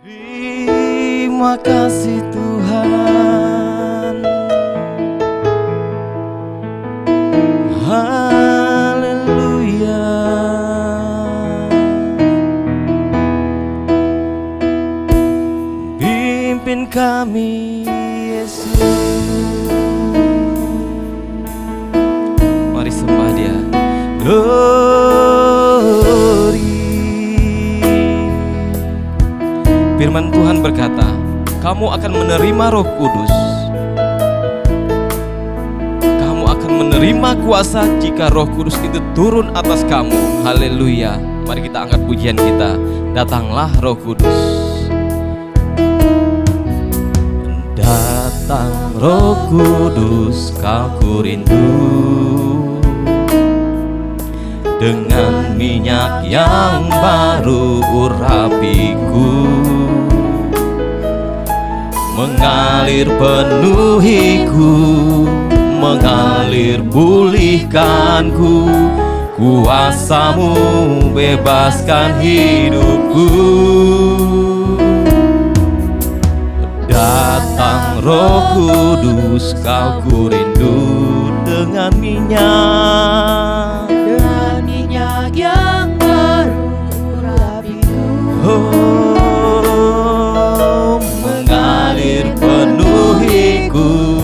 Terima kasih Tuhan. Haleluya. Pimpin kami Yesus. Mari sembah Dia. Firman Tuhan berkata, kamu akan menerima Roh Kudus. Kamu akan menerima kuasa jika Roh Kudus itu turun atas kamu. Haleluya. Mari kita angkat pujian kita. Datanglah Roh Kudus. Datang Roh Kudus, kau ku rindu. Dengan minyak yang baru urapiku, mengalir penuhiku, mengalir pulihkanku. Kuasamu bebaskan hidupku. Datang Roh Kudus, kau ku rindu. Dengan minyak yang baru urapiku, mengalir penuhiku,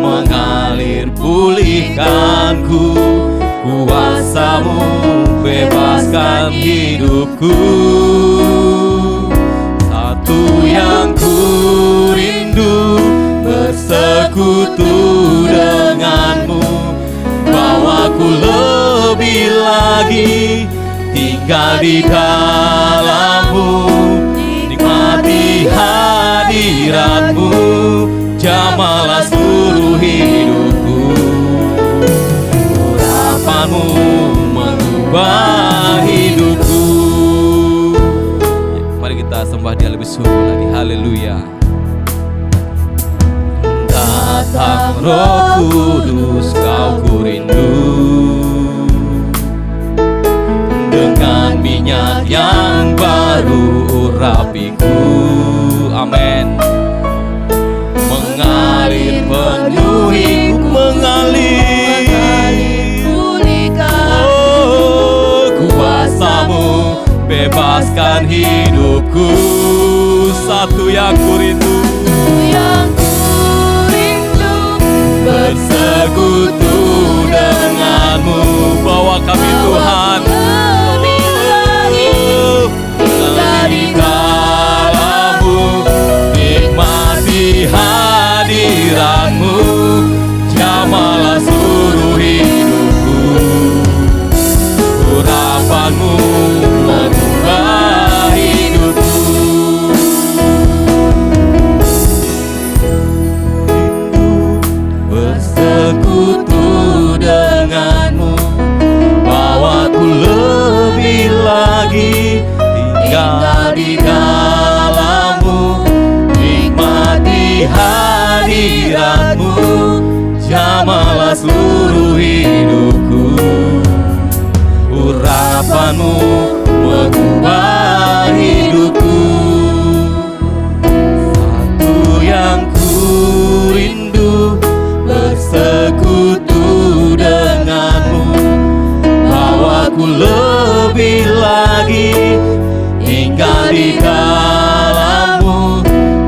mengalir pulihkanku. Kuasamu bebaskan hidupku. Satu yang ku rindu, bersekutu denganmu. Bawaku lebih lagi tinggal di dalammu, nikmati hadiratmu, jamalah seluruh hidupku. Urapanmu mengubah hidupku. Mari kita sembah Dia lebih sungguh lagi. Haleluya. Datang Roh Kudus, kau ku rindu. Dengan minyak yang baru urapiku. Amin. Mengalir penuhiku, mengalir pulihkan. Oh, kuasamu bebaskan hidupku. Satu yang ku rindu, bersekutu denganmu. Bawa kami Tuhan lebih lagi tinggal di dalammu, nikmati hadiratmu, jamalah seluruh hidupku. Urapanmu mengubah hidupku. Bersekutu denganmu, bawaku lebih lagi tinggal di dalammu, nikmati hadiratmu, jamalah seluruh hidupku. Urapanmu mengubah hidupku. Satu yang ku rindu, bersekutu denganmu. Bawaku lebih lagi tinggal di dalammu,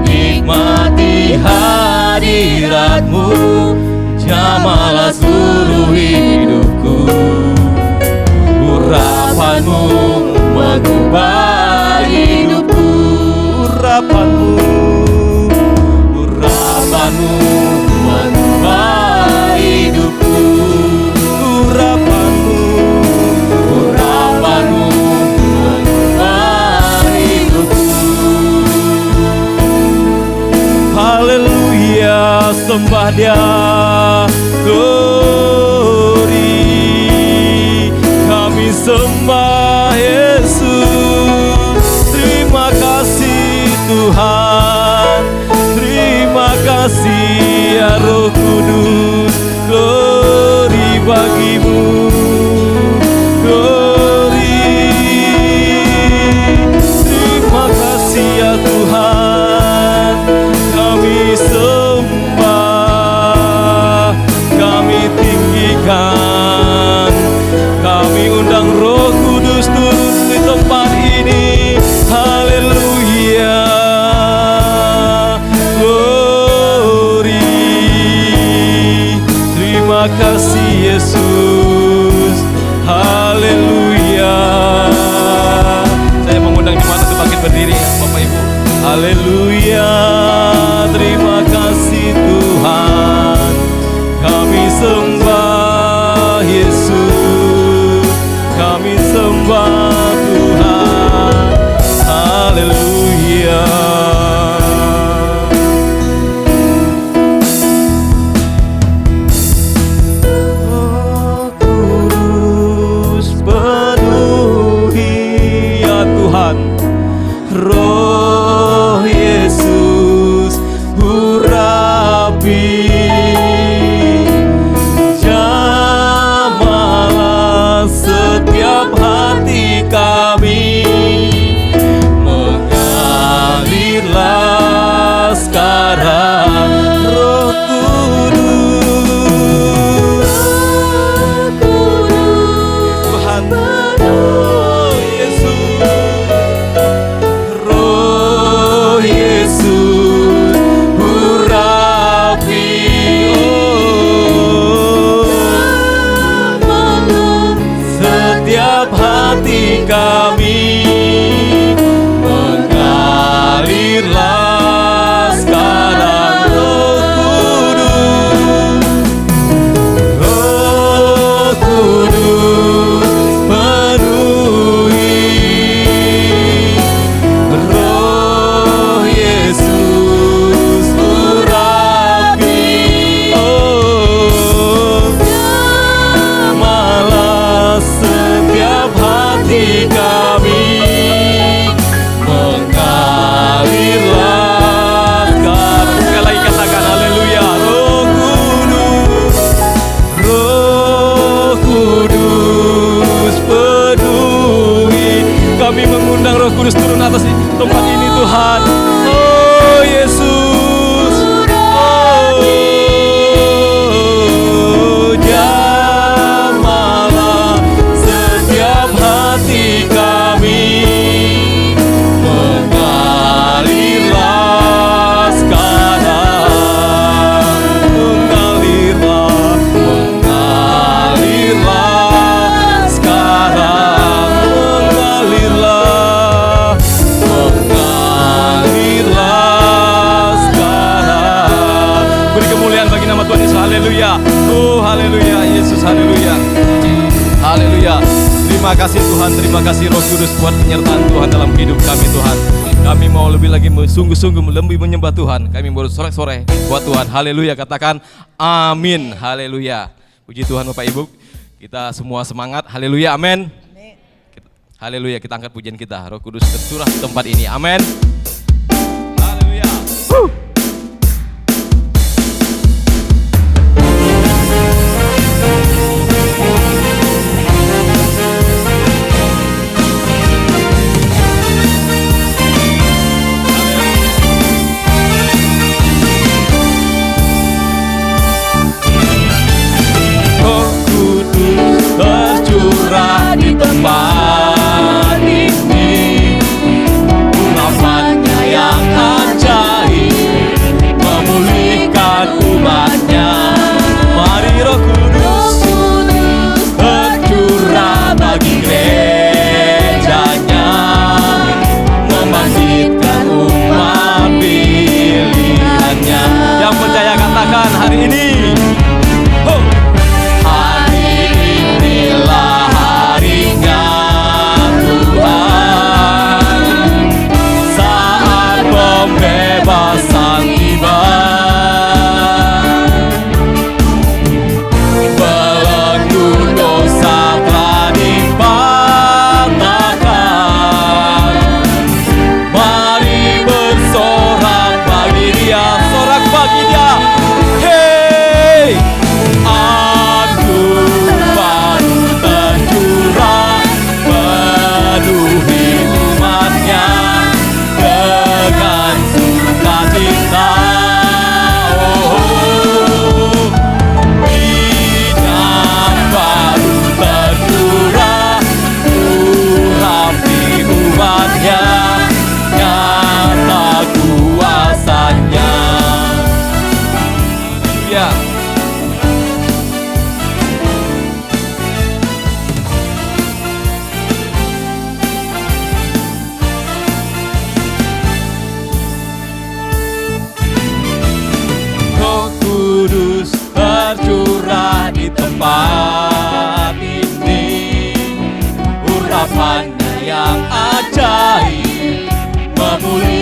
nikmati hadiratmu, jamalah seluruh hidupku. Urapanmu mengubah hidupku. Urapanmu mengubah hidupku. Urapanmu mengubah hidupku. Haleluya, sembah Dia. Glory, kami sembah Yesus. Terima kasih Tuhan, terima kasih ya Roh Kudus. Glory bagimu, glory. Terima kasih ya Tuhan. Bapak Ibu. Haleluya, terima kasih Tuhan. Kami sembah Yesus, kami sembah Tuhan. Haleluya. Roh Kudus penuhi ya Tuhan, Roh Yesus urapi, jamalah setiap hati kami, mengalirlah sekarang Roh Kudus. Tuhan, Roh Yesus, Roh Yesus urapi, setiap hati kami, mengalirlah sekarang Roh Kudus penuhi, Roh Yesus urapi, jamalah setiap hati kami, mengalirlah sekarang. Sekali lagi katakan haleluya. Roh Kudus, Roh Kudus penuhi. Kami mengundang Roh Kudus turun atas tempat ini Tuhan. Oh Yesus, oh jamalah setiap hati kami, mengalirlah sekarang, mengalirlah sekarang, mengalirlah sekarang. Beri kemuliaan bagi nama Tuhan Yesus. Haleluya. Oh haleluya Yesus, haleluya. Haleluya. Terima kasih Tuhan, terima kasih Roh Kudus buat penyertaan Tuhan dalam hidup kami Tuhan. Kami mau lebih lagi sungguh-sungguh lebih menyembah Tuhan. Kami baru sore-sore buat Tuhan. Haleluya, katakan amin. Haleluya. Puji Tuhan Bapak Ibu. Kita semua semangat. Haleluya, amin. Haleluya, kita angkat pujian kita. Roh Kudus tercurah di tempat ini. Amin. Haleluya. Roh Kudus tercurah di tempat ini, urapan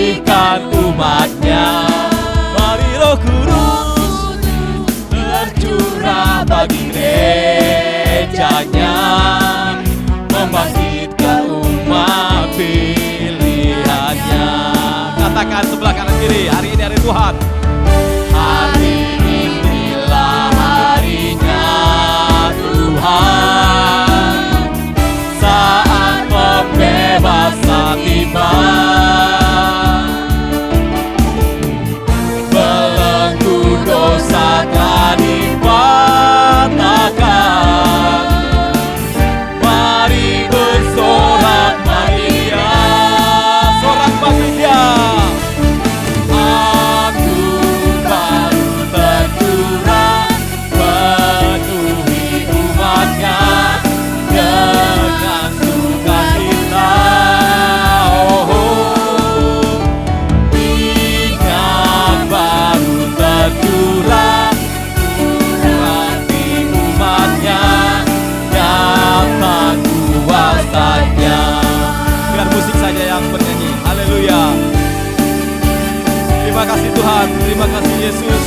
bersihkan umatnya. Mari Roh Kudus tercurah bagi gerejanya, membangkitkan umat pilihannya. Katakan sebelah kanan kiri, hari ini hari Tuhan. Hari inilah harinya Tuhan, saat pembebasan tiba. Belenggu dosa telah dipatahkan. Mari bersorak bagi Dia, sorak bagi Dia. Anggur baru tercurah, penuhi umatnya dengan sukacita. Minyak baru tercurah, hati umatnya nyata kuasanya. Biar musik saja yang bernyanyi. Haleluya. Terima kasih Tuhan, terima kasih Yesus.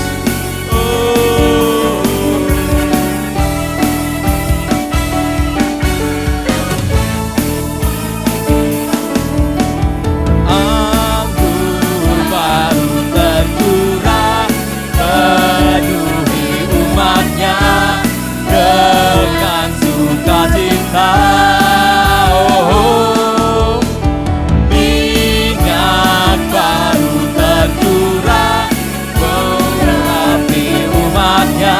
Anggur baru tercurah, penuhi umatnya dengan sukacita. Minyak baru tercurah, mengurapi umatnya,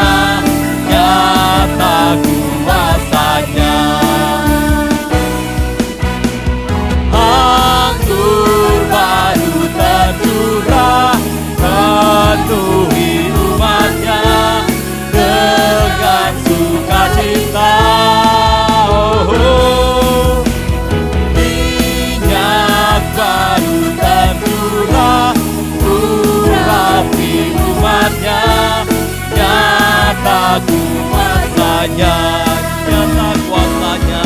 nyata kuasanya. Anggur baru tercurah, penuhi umatnya dengan sukacita. Minyak baru tercurah, urapi umatnya, nyata kuasanya, nyata kuasanya,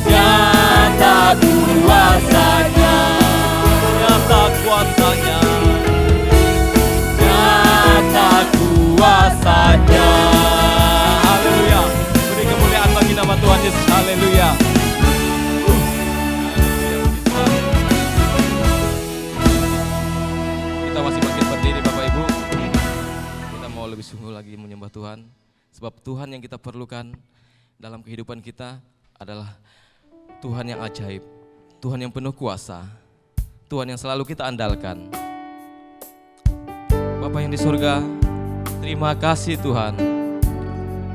nyata kuasanya, nyata kuasanya, nyata kuasanya. Haleluya. Beri kemuliaan bagi nama Tuhan Yesus. Haleluya. Kita masih bangkit berdiri Bapak Ibu. Kita mau lebih sungguh lagi menyembah Tuhan. Sebab Tuhan yang kita perlukan dalam kehidupan kita adalah Tuhan yang ajaib, Tuhan yang penuh kuasa, Tuhan yang selalu kita andalkan. Bapa yang di surga, terima kasih Tuhan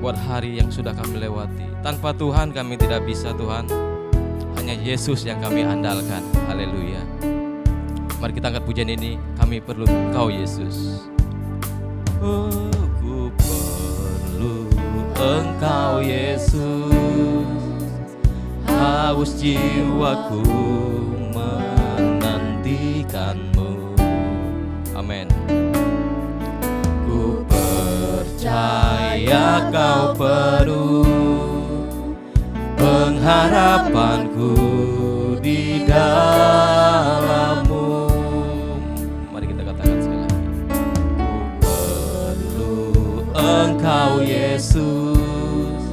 buat hari yang sudah kami lewati. Tanpa Tuhan kami tidak bisa Tuhan, hanya Yesus yang kami andalkan. Haleluya. Mari kita angkat pujian ini, kami perlu Engkau Yesus. Oh, ku perlu Engkau Yesus, haus jiwaku menantikan-Mu. Amin. Ku percaya Kau penuh pengharapanku di dalam-Mu. Mari kita katakan sekali lagi. Ku perlu Engkau Yesus,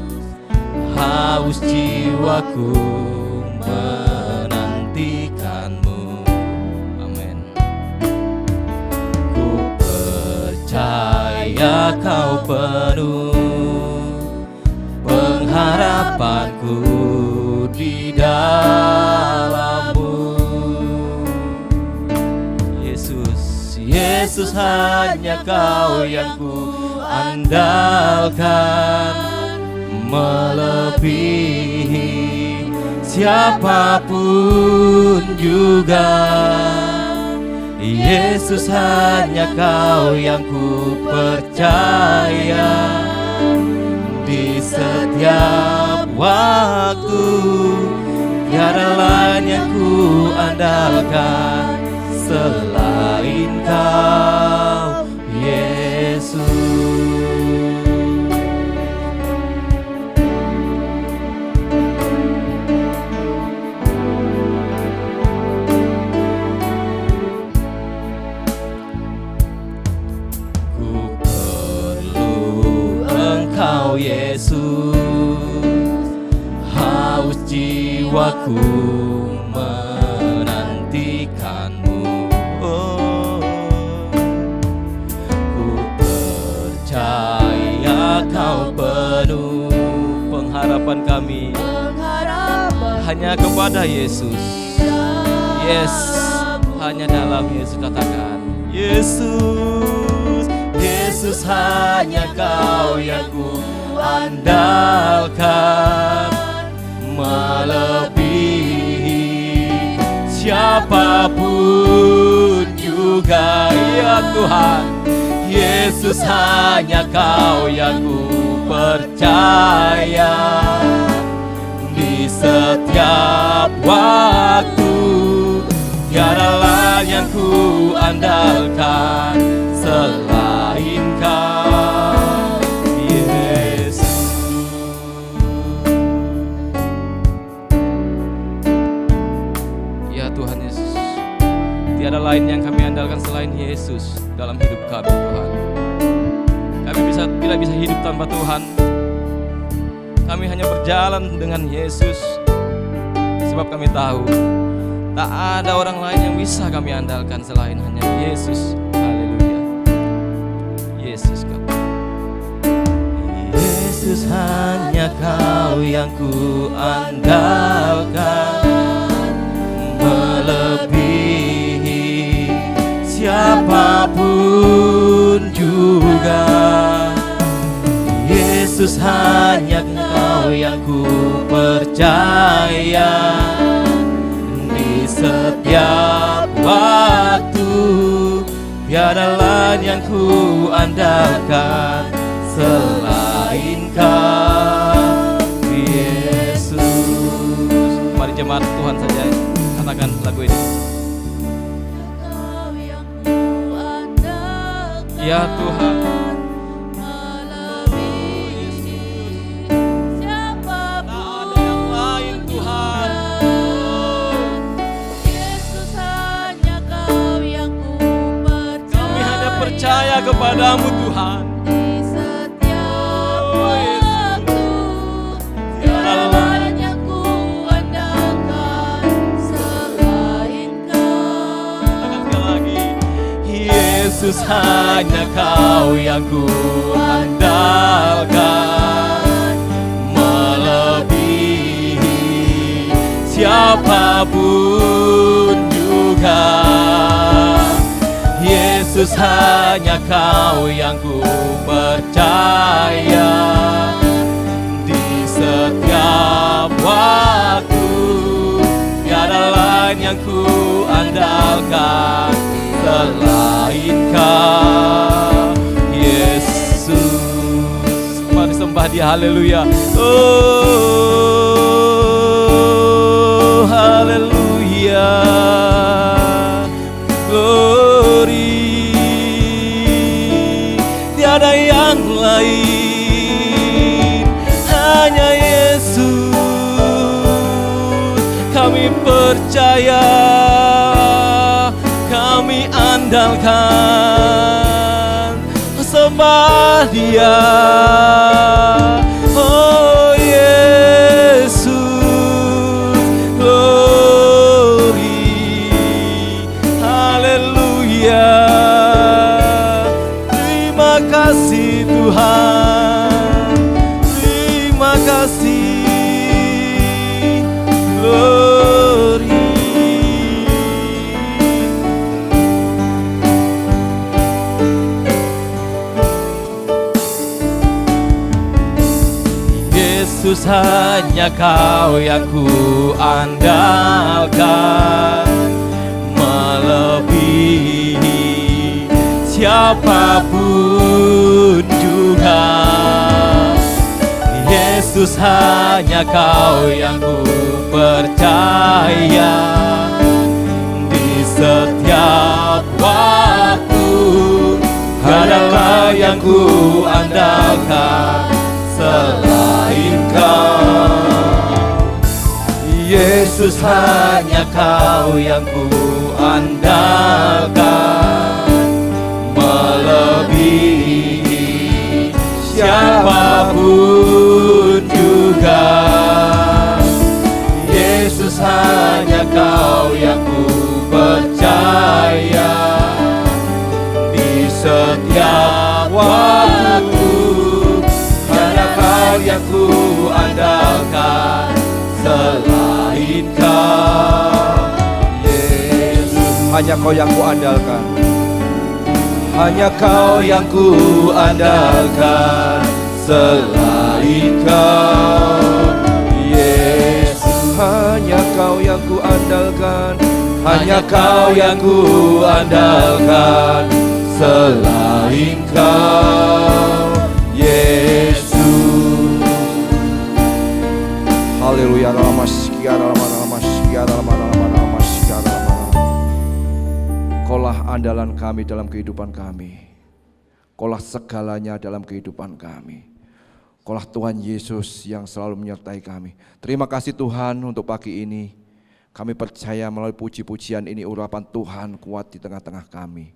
haus jiwaku menantikan-Mu. Amin. Ku percaya Kau penuh pengharapanku di dalam-Mu. Yesus, Yesus, hanya Kau yang ku andalkan, melebihi siapapun juga. Yesus, hanya Kau yang ku percaya di setiap waktu. Tiada lain yang ku andalkan selain Kau, Yesus. Yesus, haus jiwaku menantikanmu. Oh, ku percaya kau penuh pengharapan kami hanya kepada Yesus. Yes, hanya dalam Yesus. Katakan Yesus, Yesus, hanya kau yang ku andalkan, melebihi siapapun juga. Ya Tuhan, Yesus, hanya kau yang ku percaya di setiap waktu. Tiada lain yang ku andalkan selain kau, Yesus. Ya Tuhan Yesus, tiada lain yang kami andalkan selain Yesus dalam hidup kami, Tuhan. Kami tidak bisa hidup tanpa Tuhan. Kami hanya berjalan dengan Yesus, sebab kami tahu tak ada orang lain yang bisa kami andalkan selain hanya Yesus. Haleluya. Yesus kami. Yesus, hanya kau yang ku andalkan, melebihi siapapun juga. Yesus, hanya kau yang ku percaya di setiap waktu. Tiada lain yang ku andalkan selain kau, Yesus. Mari jemaat Tuhan saja katakan lagu ini. Ya Tuhan, percaya kepadamu Tuhan. Di setiap waktu, tiada lain yang ku andalkan selain kau. Katakan sekali lagi. Yesus, hanya kau yang ku andalkan, melebihi siapapun juga. Yesus, hanya kau yang ku percaya di setiap waktu. Tiada lain yang ku andalkan selain kau, Yesus. Mari sembah Dia, haleluya. Oh, haleluya. Tiada yang lain, hanya Yesus. Kami percaya, kami andalkan, sembah Dia. Oh Yesus, glory, haleluya. Terima kasih Tuhan, terima kasih, glory. Yesus, hanya kau yang ku andalkan, melebihi siapapun juga. Yesus, hanya kau yang ku percaya di setiap waktu. Tiada yang ku andalkan selain kau. Yesus, hanya kau yang ku andalkan, melebihi siapapun hanya Kau yang kuandalkan. Hanya Kau yang kuandalkan, selain Kau, Yesus. Hanya Kau yang kuandalkan, hanya Kau yang kuandalkan, selain Kau, Yesus. Haleluya. Kaulah andalan kami dalam kehidupan kami. Kaulah segalanya dalam kehidupan kami. Kaulah Tuhan Yesus yang selalu menyertai kami. Terima kasih Tuhan untuk pagi ini. Kami percaya melalui puji-pujian ini urapan Tuhan kuat di tengah-tengah kami.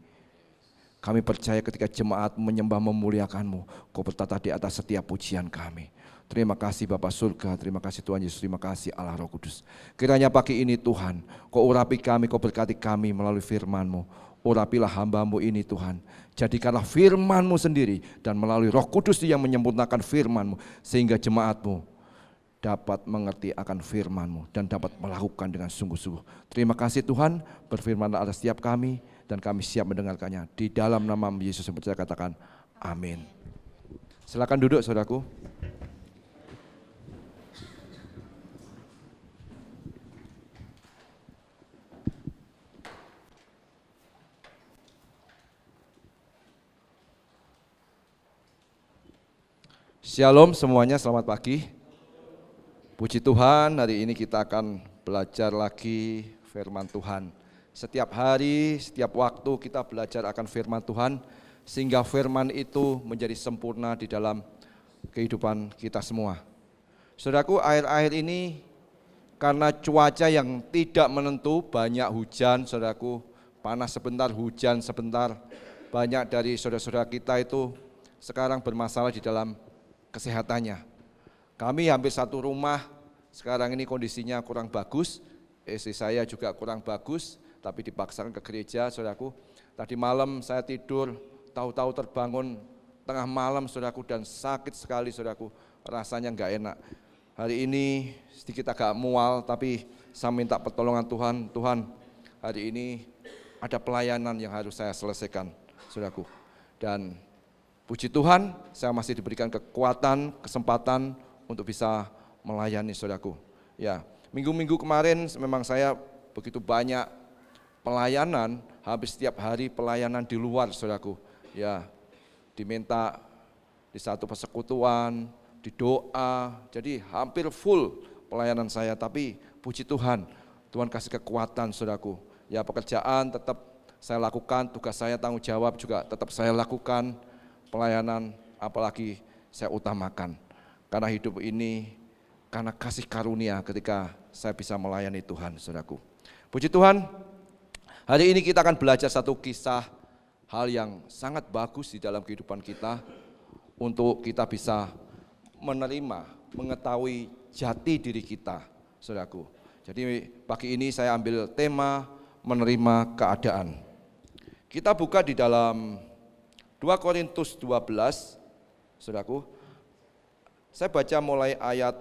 Kami percaya ketika jemaat menyembah memuliakan-Mu, Kau bertata di atas setiap pujian kami. Terima kasih Bapa surga, terima kasih Tuhan Yesus, terima kasih Allah Roh Kudus. Kiranya pagi ini Tuhan, Kau urapi kami, Kau berkati kami melalui firman-Mu. Urapilah hamba-Mu ini Tuhan. Jadikanlah firman-Mu sendiri dan melalui Roh Kudus yang menyempurnakan firman-Mu, sehingga jemaat-Mu dapat mengerti akan firman-Mu dan dapat melakukan dengan sungguh-sungguh. Terima kasih Tuhan, berfirmanlah atas setiap kami dan kami siap mendengarkannya. Di dalam nama Yesus yang percaya katakan amin. Silakan duduk saudaraku. Shalom semuanya, selamat pagi. Puji Tuhan, hari ini kita akan belajar lagi firman Tuhan. Setiap hari, setiap waktu kita belajar akan firman Tuhan, sehingga firman itu menjadi sempurna di dalam kehidupan kita semua. Saudaraku, akhir-akhir ini karena cuaca yang tidak menentu, banyak hujan, saudaraku, panas sebentar, hujan sebentar. Banyak dari saudara-saudara kita itu sekarang bermasalah di dalam kesehatannya. Kami hampir satu rumah sekarang ini kondisinya kurang bagus. Istri saya juga kurang bagus, tapi dipaksakan ke gereja, saudaraku. Tadi malam saya tidur, tahu-tahu terbangun tengah malam, saudaraku, dan sakit sekali, saudaraku. Rasanya enggak enak. Hari ini sedikit agak mual, tapi saya minta pertolongan Tuhan. Tuhan, hari ini ada pelayanan yang harus saya selesaikan, saudaraku. Dan puji Tuhan, saya masih diberikan kekuatan, kesempatan untuk bisa melayani saudaraku. Ya, minggu-minggu kemarin memang saya begitu banyak pelayanan, habis setiap hari pelayanan di luar saudaraku. Ya, diminta di satu persekutuan, di doa, jadi hampir full pelayanan saya. Tapi puji Tuhan, Tuhan kasih kekuatan saudaraku. Ya, pekerjaan tetap saya lakukan, tugas saya tanggung jawab juga tetap saya lakukan. Pelayanan apalagi saya utamakan, karena hidup ini karena kasih karunia ketika saya bisa melayani Tuhan, saudaraku. Puji Tuhan, hari ini kita akan belajar satu kisah hal yang sangat bagus di dalam kehidupan kita untuk kita bisa menerima, mengetahui jati diri kita, saudaraku. Jadi pagi ini saya ambil tema menerima keadaan. Kita buka di dalam 2 Korintus 12, saudaraku. Saya baca mulai ayat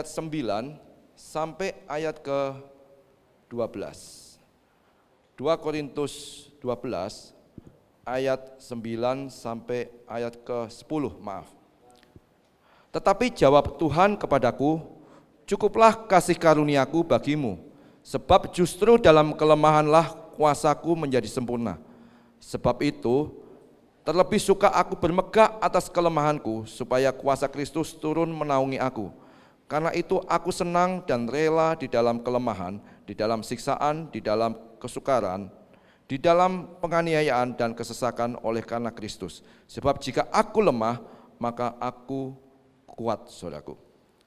9 sampai ayat ke-12. 2 Korintus 12 ayat 9 sampai ayat ke-10, maaf. Tetapi jawab Tuhan kepadaku, cukuplah kasih karuniaku bagimu, sebab justru dalam kelemahanlah kuasaku menjadi sempurna. Sebab itu, terlebih suka aku bermegah atas kelemahanku, supaya kuasa Kristus turun menaungi aku. Karena itu aku senang dan rela di dalam kelemahan, di dalam siksaan, di dalam kesukaran, di dalam penganiayaan dan kesesakan oleh karena Kristus. Sebab jika aku lemah, maka aku kuat, saudaraku.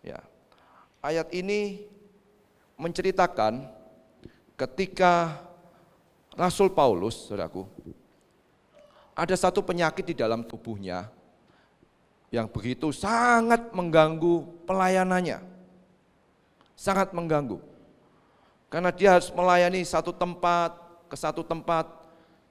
Ya. Ayat ini menceritakan ketika Rasul Paulus, saudaraku, ada satu penyakit di dalam tubuhnya yang begitu sangat mengganggu pelayanannya. Sangat mengganggu. Karena dia harus melayani satu tempat ke satu tempat.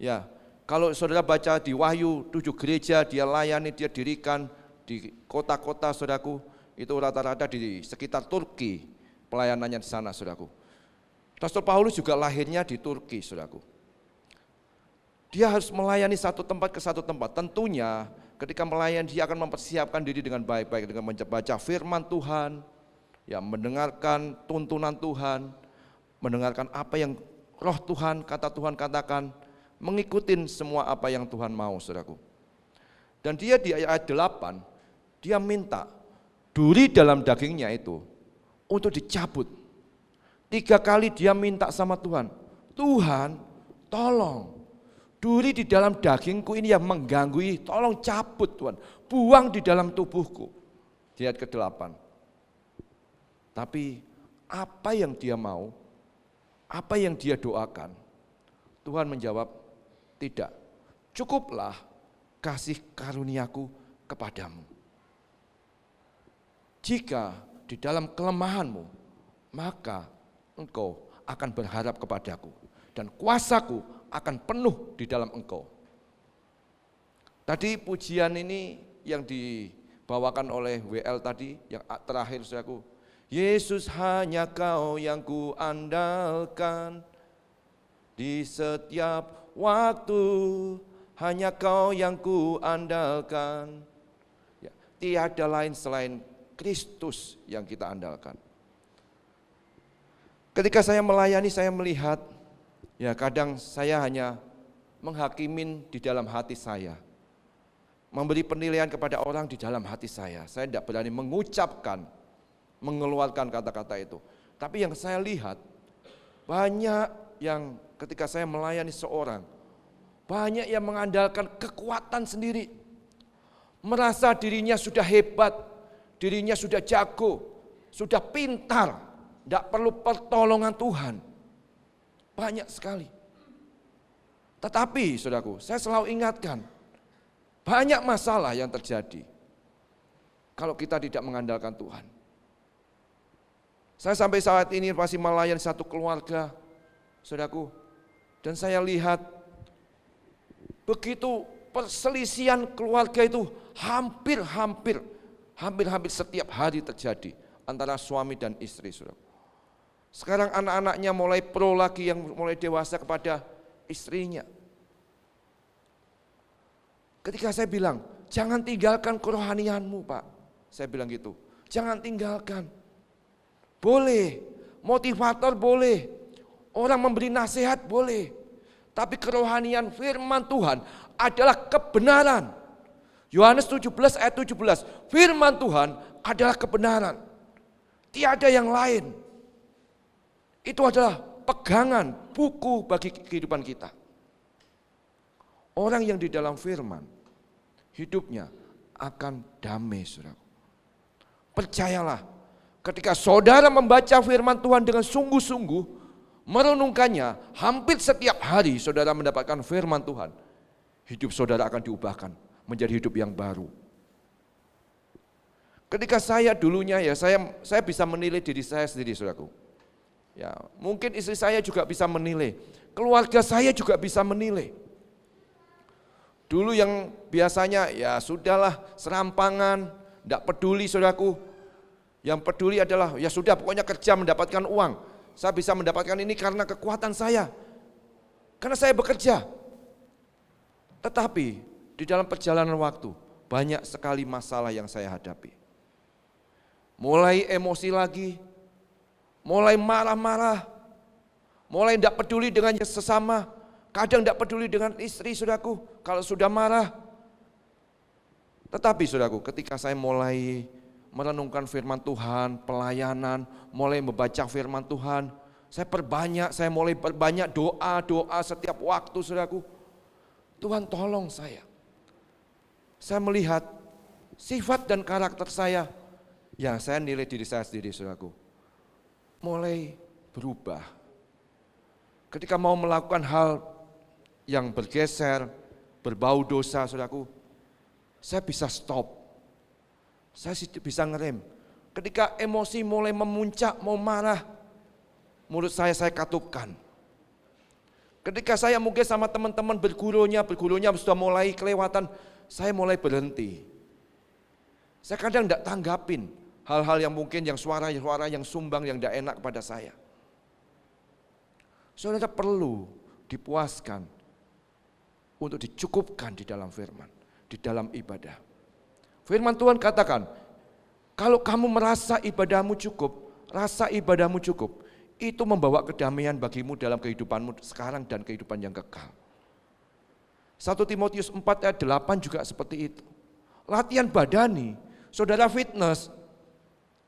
Ya, kalau saudara baca di Wahyu 7 gereja dia layani, dia dirikan di kota-kota, saudaraku, itu rata-rata di sekitar Turki pelayanannya di sana, saudaraku. Rasul Paulus juga lahirnya di Turki, saudaraku. Dia harus melayani satu tempat ke satu tempat. Tentunya ketika melayani dia akan mempersiapkan diri dengan baik-baik dengan membaca firman Tuhan, ya, mendengarkan tuntunan Tuhan, mendengarkan apa yang roh Tuhan, kata Tuhan katakan, mengikutin semua apa yang Tuhan mau, saudaraku. Dan dia di ayat 8, dia minta duri dalam dagingnya itu untuk dicabut. 3 kali dia minta sama Tuhan, Tuhan tolong, duri di dalam dagingku ini yang mengganggu, tolong cabut Tuhan, buang di dalam tubuhku. Di ayat ke-8. Tapi apa yang dia mau, apa yang dia doakan, Tuhan menjawab, tidak, cukuplah kasih karuniaku kepadamu. Jika di dalam kelemahanmu, maka engkau akan berharap kepadaku, dan kuasaku akan penuh di dalam engkau. Tadi pujian ini yang dibawakan oleh WL tadi, yang terakhir saudaraku, Yesus hanya kau yang kuandalkan, di setiap waktu hanya kau yang kuandalkan. Ya, tiada lain selain Kristus yang kita andalkan. Ketika saya melayani, saya melihat, ya kadang saya hanya menghakimin di dalam hati saya, memberi penilaian kepada orang di dalam hati saya. Saya tidak berani mengucapkan, mengeluarkan kata-kata itu. Tapi yang saya lihat, banyak yang ketika saya melayani seorang, banyak yang mengandalkan kekuatan sendiri, merasa dirinya sudah hebat, dirinya sudah jago, sudah pintar, tidak perlu pertolongan Tuhan. Banyak sekali. Tetapi saudaraku, saya selalu ingatkan, banyak masalah yang terjadi kalau kita tidak mengandalkan Tuhan. Saya sampai saat ini masih melayani satu keluarga, saudaraku, dan saya lihat begitu perselisihan keluarga itu hampir setiap hari terjadi antara suami dan istri, saudaraku. Sekarang anak-anaknya mulai pro lagi, yang mulai dewasa kepada istrinya. Ketika saya bilang, jangan tinggalkan kerohanianmu, Pak. Saya bilang gitu, jangan tinggalkan. Boleh, motivator boleh, orang memberi nasihat boleh. Tapi kerohanian firman Tuhan adalah kebenaran. Yohanes 17 ayat 17, firman Tuhan adalah kebenaran. Tiada yang lain. Itu adalah pegangan buku bagi kehidupan kita. Orang yang di dalam firman, hidupnya akan damai, saudara. Percayalah, ketika saudara membaca firman Tuhan dengan sungguh-sungguh, merenungkannya, hampir setiap hari saudara mendapatkan firman Tuhan, hidup saudara akan diubahkan menjadi hidup yang baru. Ketika saya dulunya, ya saya bisa menilai diri saya sendiri, saudaraku. Ya, mungkin istri saya juga bisa menilai, keluarga saya juga bisa menilai. Dulu yang biasanya ya sudahlah serampangan, tidak peduli, saudaraku. Yang peduli adalah ya sudah, pokoknya kerja mendapatkan uang. Saya bisa mendapatkan ini karena kekuatan saya, karena saya bekerja. Tetapi di dalam perjalanan waktu banyak sekali masalah yang saya hadapi. Mulai emosi lagi, mulai marah-marah, mulai tidak peduli dengan sesama, kadang tidak peduli dengan istri, saudaraku, kalau sudah marah. Tetapi saudaraku, ketika saya mulai merenungkan firman Tuhan, pelayanan, mulai membaca firman Tuhan, saya mulai perbanyak doa setiap waktu, saudaraku. Tuhan tolong saya. Saya melihat sifat dan karakter saya, ya saya nilai diri saya sendiri, saudaraku, mulai berubah. Ketika mau melakukan hal yang bergeser, berbau dosa, saudaraku, saya bisa stop. Saya bisa ngerem. Ketika emosi mulai memuncak, mau marah, mulut saya katupkan. Ketika saya mungkin sama teman-teman bergurunya sudah mulai kelewatan, saya mulai berhenti. Saya kadang tidak tanggapin hal-hal yang mungkin yang suara yang sumbang yang tidak enak kepada saya. Saudara perlu dipuaskan untuk dicukupkan di dalam firman, di dalam ibadah. Firman Tuhan katakan, kalau kamu merasa ibadahmu cukup, rasa ibadahmu cukup, itu membawa kedamaian bagimu dalam kehidupanmu sekarang dan kehidupan yang kekal. 1 Timotius 4 ayat 8 juga seperti itu. Latihan badani, saudara fitness,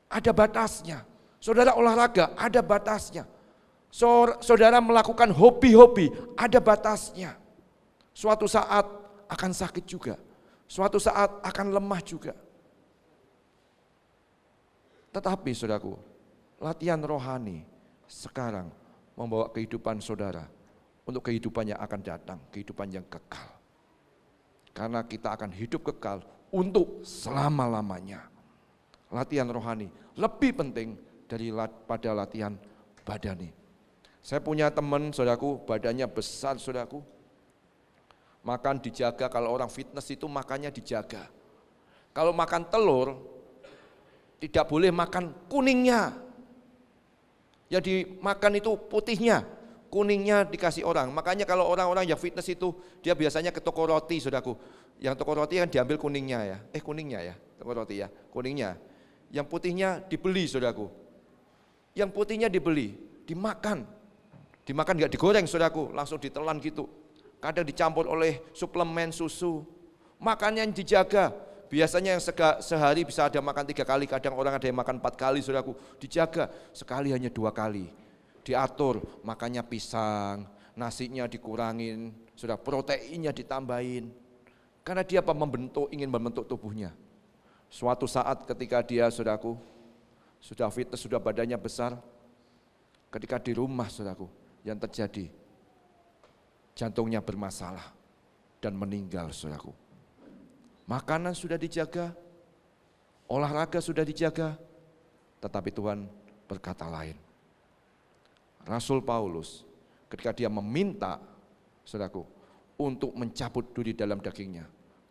ada batasnya. Saudara olahraga, ada batasnya. Saudara melakukan hobi-hobi, ada batasnya. Suatu saat akan sakit juga. Suatu saat akan lemah juga. Tetapi saudaraku, latihan rohani sekarang membawa kehidupan saudara untuk kehidupan yang akan datang, kehidupan yang kekal. Karena kita akan hidup kekal untuk selama-lamanya. Latihan rohani lebih penting daripada latihan badani. Saya punya teman, saudaraku, badannya besar, saudaraku. Makan dijaga, kalau orang fitness itu makannya dijaga. Kalau makan telur, tidak boleh makan kuningnya. Yang dimakan itu putihnya, kuningnya dikasih orang. Makanya kalau orang-orang yang fitness itu, dia biasanya ke toko roti, saudaraku. Yang toko roti kan diambil kuningnya ya, kuningnya ya, toko roti ya, kuningnya. Yang putihnya dibeli, saudaraku. Yang putihnya dibeli, dimakan. Dimakan nggak digoreng, saudaraku, langsung ditelan gitu. Kadang dicampur oleh suplemen susu. Makannya yang dijaga. Biasanya yang sehari bisa ada makan 3 kali, kadang orang ada yang makan 4 kali, saudaraku. Dijaga, sekali hanya 2 kali. Diatur, makannya pisang, nasinya dikurangin, sudah proteinnya ditambahin. Karena dia ingin membentuk tubuhnya. Suatu saat ketika dia, saudaraku, sudah fitness, sudah badannya besar, ketika di rumah, saudaraku, yang terjadi, jantungnya bermasalah dan meninggal, saudaraku. Makanan sudah dijaga, olahraga sudah dijaga, tetapi Tuhan berkata lain. Rasul Paulus ketika dia meminta, saudaraku, untuk mencabut duri dalam dagingnya,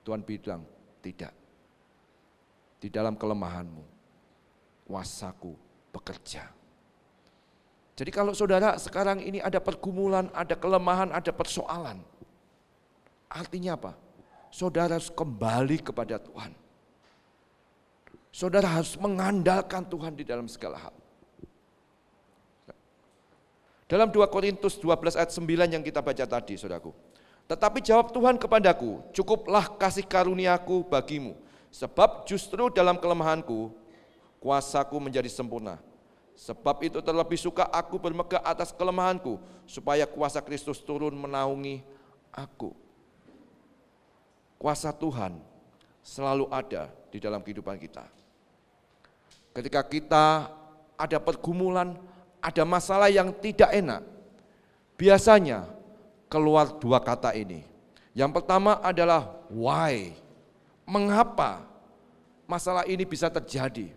Tuhan bilang, tidak. Di dalam kelemahanmu, kuasaku bekerja. Jadi kalau saudara sekarang ini ada pergumulan, ada kelemahan, ada persoalan, artinya apa? Saudara harus kembali kepada Tuhan. Saudara harus mengandalkan Tuhan di dalam segala hal. Dalam 2 Korintus 12 ayat 9 yang kita baca tadi, saudaraku. Tetapi jawab Tuhan kepadaku, cukuplah kasih karuniaku bagimu, sebab justru dalam kelemahanku, kuasaku menjadi sempurna. Sebab itu terlebih suka aku bermegah atas kelemahanku, supaya kuasa Kristus turun menaungi aku. Kuasa Tuhan selalu ada di dalam kehidupan kita. Ketika kita ada pergumulan, ada masalah yang tidak enak, biasanya keluar 2 kata ini. Yang pertama adalah why, mengapa masalah ini bisa terjadi.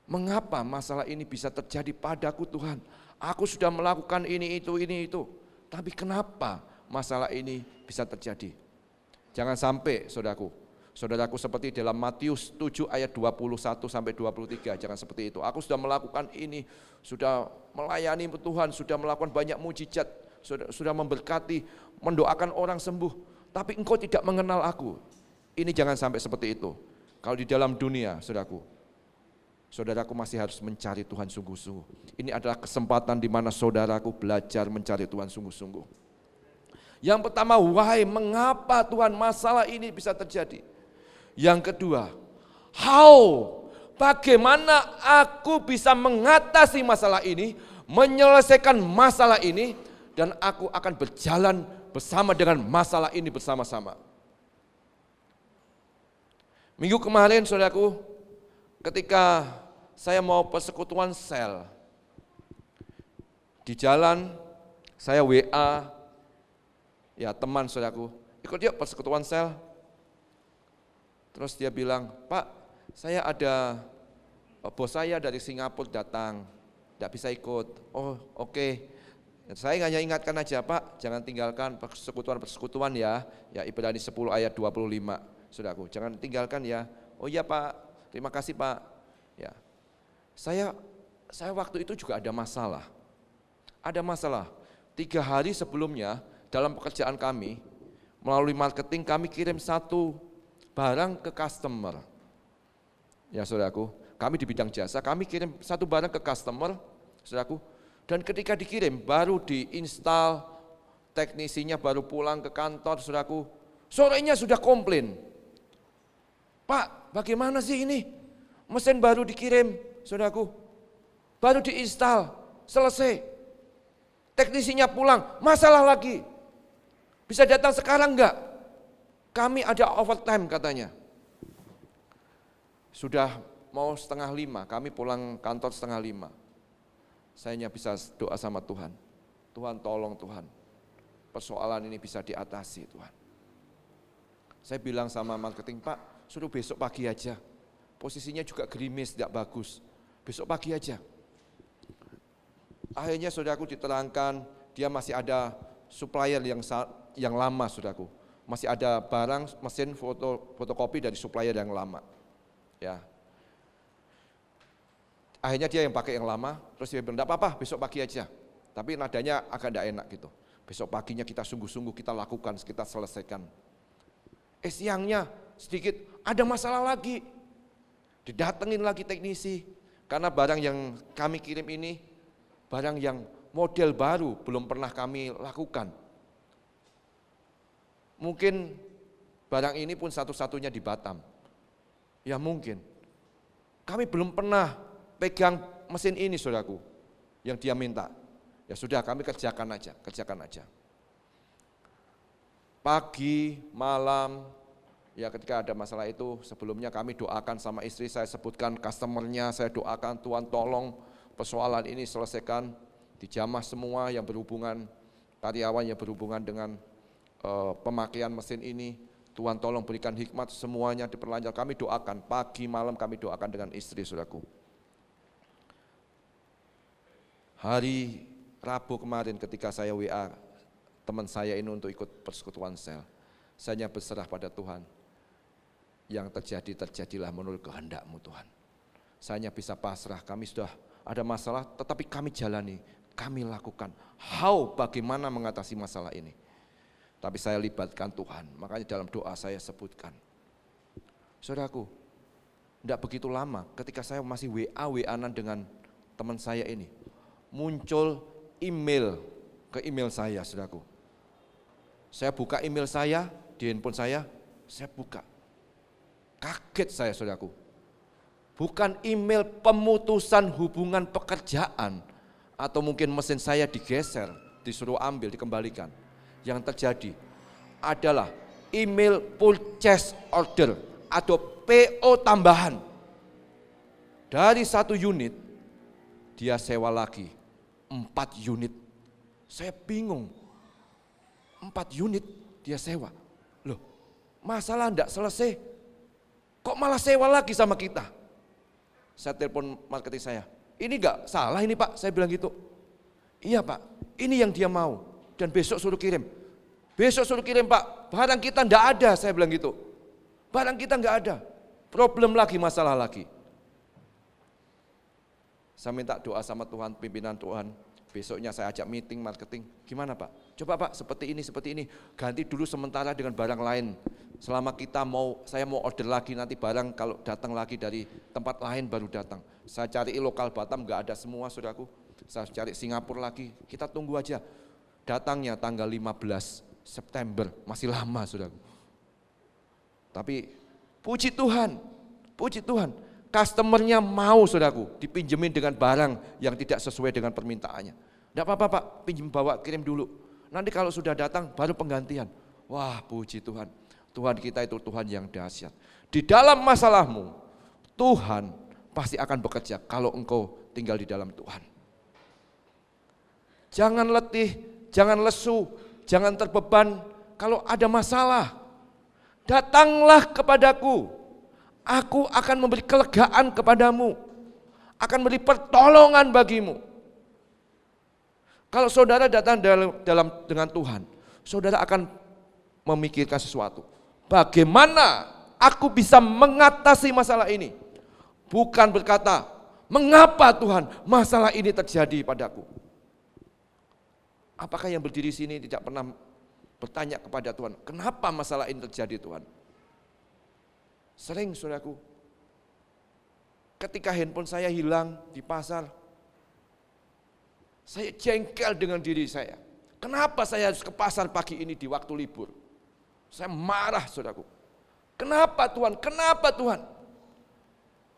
Mengapa masalah ini bisa terjadi padaku, Tuhan? Aku sudah melakukan ini, itu, tapi kenapa masalah ini bisa terjadi? Jangan sampai, saudaraku seperti dalam Matius 7 ayat 21 sampai 23, jangan seperti itu. Aku sudah melakukan ini, sudah melayani Tuhan, sudah melakukan banyak mujizat, sudah memberkati, mendoakan orang sembuh, tapi engkau tidak mengenal aku. Ini jangan sampai seperti itu. Kalau di dalam dunia, saudaraku masih harus mencari Tuhan sungguh-sungguh. Ini adalah kesempatan di mana saudaraku belajar mencari Tuhan sungguh-sungguh. Yang pertama, why, mengapa Tuhan masalah ini bisa terjadi? Yang kedua, how, bagaimana aku bisa mengatasi masalah ini, menyelesaikan masalah ini, dan aku akan berjalan bersama dengan masalah ini bersama-sama. Minggu kemarin, saudaraku, ketika saya mau persekutuan sel, di jalan saya WA, ya teman saudaraku, ikut yuk persekutuan sel. Terus dia bilang, Pak, saya ada bos saya dari Singapura datang, tidak bisa ikut. Oh oke. Saya hanya ingatkan aja, Pak, jangan tinggalkan persekutuan ya Ibrani 10 ayat 25, saudaraku, jangan tinggalkan ya. Oh iya Pak, terima kasih Pak. Ya, saya waktu itu juga ada masalah. ada masalah. 3 hari sebelumnya dalam pekerjaan kami, melalui marketing kami kirim satu barang ke customer. Ya saudaraku, kami di bidang jasa, kami kirim satu barang ke customer, saudaraku. Dan ketika dikirim, baru diinstal, teknisinya baru pulang ke kantor, saudaraku. Sorenya sudah komplain. Pak, bagaimana sih ini? Mesin baru dikirim, saudaraku. Baru diinstal, selesai. Teknisinya pulang, masalah lagi. Bisa datang sekarang enggak? Kami ada overtime katanya. Sudah mau 4:30, kami pulang kantor 4:30. Saya hanya bisa doa sama Tuhan. Tuhan tolong Tuhan, persoalan ini bisa diatasi Tuhan. Saya bilang sama marketing, Pak, suruh besok pagi aja. Posisinya juga gerimis, tidak bagus. Besok pagi aja. Akhirnya saudaraku diterangkan, dia masih ada supplier yang lama saudaraku. Masih ada barang mesin fotokopi dari supplier yang lama. Ya. Akhirnya dia yang pakai yang lama, terus dia bilang, enggak apa-apa, besok pagi aja. Tapi nadanya agak enggak enak gitu. Besok paginya kita sungguh-sungguh kita lakukan, kita selesaikan. Siangnya sedikit ada masalah lagi. Didatengin lagi teknisi, karena barang yang kami kirim ini barang yang model baru, belum pernah kami lakukan. Mungkin barang ini pun satu-satunya di Batam. Ya mungkin. Kami belum pernah pegang mesin ini saudaraku, yang dia minta. Ya sudah, kami kerjakan aja. Pagi, malam, ya ketika ada masalah itu, sebelumnya kami doakan sama istri, saya sebutkan customernya, saya doakan Tuhan tolong persoalan ini selesaikan, dijamah semua yang berhubungan, karyawan yang berhubungan dengan pemakaian mesin ini, Tuhan tolong berikan hikmat, semuanya diperlancar. Kami doakan, pagi malam kami doakan dengan istri saudaraku. Hari Rabu kemarin ketika saya WA teman saya ini untuk ikut persekutuan sel, saya hanya berserah pada Tuhan. Yang terjadi, terjadilah menurut kehendak-Mu Tuhan. Saya hanya bisa pasrah, kami sudah ada masalah, tetapi kami jalani, kami lakukan. Bagaimana mengatasi masalah ini? Tapi saya libatkan Tuhan, makanya dalam doa saya sebutkan. Saudaraku, tidak begitu lama ketika saya masih WA-WA-an dengan teman saya ini, muncul email ke email saya, saudaraku. Saya buka email saya, di handphone saya buka. Kaget saya, saudaraku. Bukan email pemutusan hubungan pekerjaan atau mungkin mesin saya digeser, disuruh ambil, dikembalikan. Yang terjadi adalah email purchase order atau PO tambahan. Dari 1 unit, dia sewa lagi 4 unit. Saya bingung, 4 unit dia sewa. Loh, masalah enggak selesai, kok malah sewa lagi sama kita? Saya telepon marketing saya, ini enggak salah ini Pak, saya bilang gitu. Iya Pak, ini yang dia mau, dan besok suruh kirim. Besok suruh kirim Pak, barang kita enggak ada, saya bilang gitu. Barang kita enggak ada, problem lagi, masalah lagi. Saya minta doa sama Tuhan, pimpinan Tuhan. Besoknya saya ajak meeting marketing, gimana Pak? Coba Pak, seperti ini, ganti dulu sementara dengan barang lain. Selama saya mau order lagi, nanti barang kalau datang lagi dari tempat lain baru datang. Saya cari lokal Batam, enggak ada semua saudaraku. Saya cari Singapura lagi, kita tunggu aja. Datangnya tanggal 15 September, masih lama saudaraku. Tapi puji Tuhan, customernya mau saudaraku dipinjemin dengan barang yang tidak sesuai dengan permintaannya. Enggak apa-apa Pak, pinjem bawa kirim dulu. Nanti kalau sudah datang baru penggantian. Wah puji Tuhan, Tuhan kita itu Tuhan yang dahsyat. Di dalam masalahmu, Tuhan pasti akan bekerja kalau engkau tinggal di dalam Tuhan. Jangan letih, jangan lesu, jangan terbeban kalau ada masalah. Datanglah kepadaku, aku akan memberi kelegaan kepadamu, akan memberi pertolongan bagimu. Kalau saudara datang dengan Tuhan, saudara akan memikirkan sesuatu. Bagaimana aku bisa mengatasi masalah ini? Bukan berkata, mengapa Tuhan masalah ini terjadi padaku? Apakah yang berdiri sini tidak pernah bertanya kepada Tuhan, kenapa masalah ini terjadi Tuhan? Sering saudaraku, ketika handphone saya hilang di pasar, saya jengkel dengan diri saya. Kenapa saya harus ke pasar pagi ini di waktu libur? Saya marah saudaraku. Kenapa Tuhan? Kenapa Tuhan?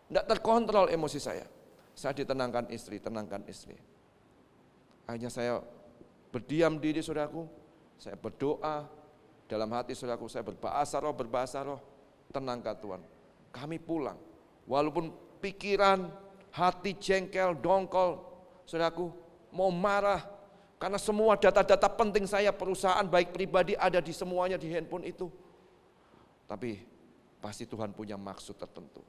Tidak terkontrol emosi saya. Saya ditenangkan istri, tenangkan istri. Akhirnya saya berdiam diri saudaraku. Saya berdoa dalam hati saudaraku. Saya berbahasa roh. Tenangkan Tuhan. Kami pulang. Walaupun pikiran, hati jengkel, dongkol, saudaraku, mau marah. Karena semua data-data penting saya, perusahaan baik pribadi ada di semuanya di handphone itu. Tapi pasti Tuhan punya maksud tertentu.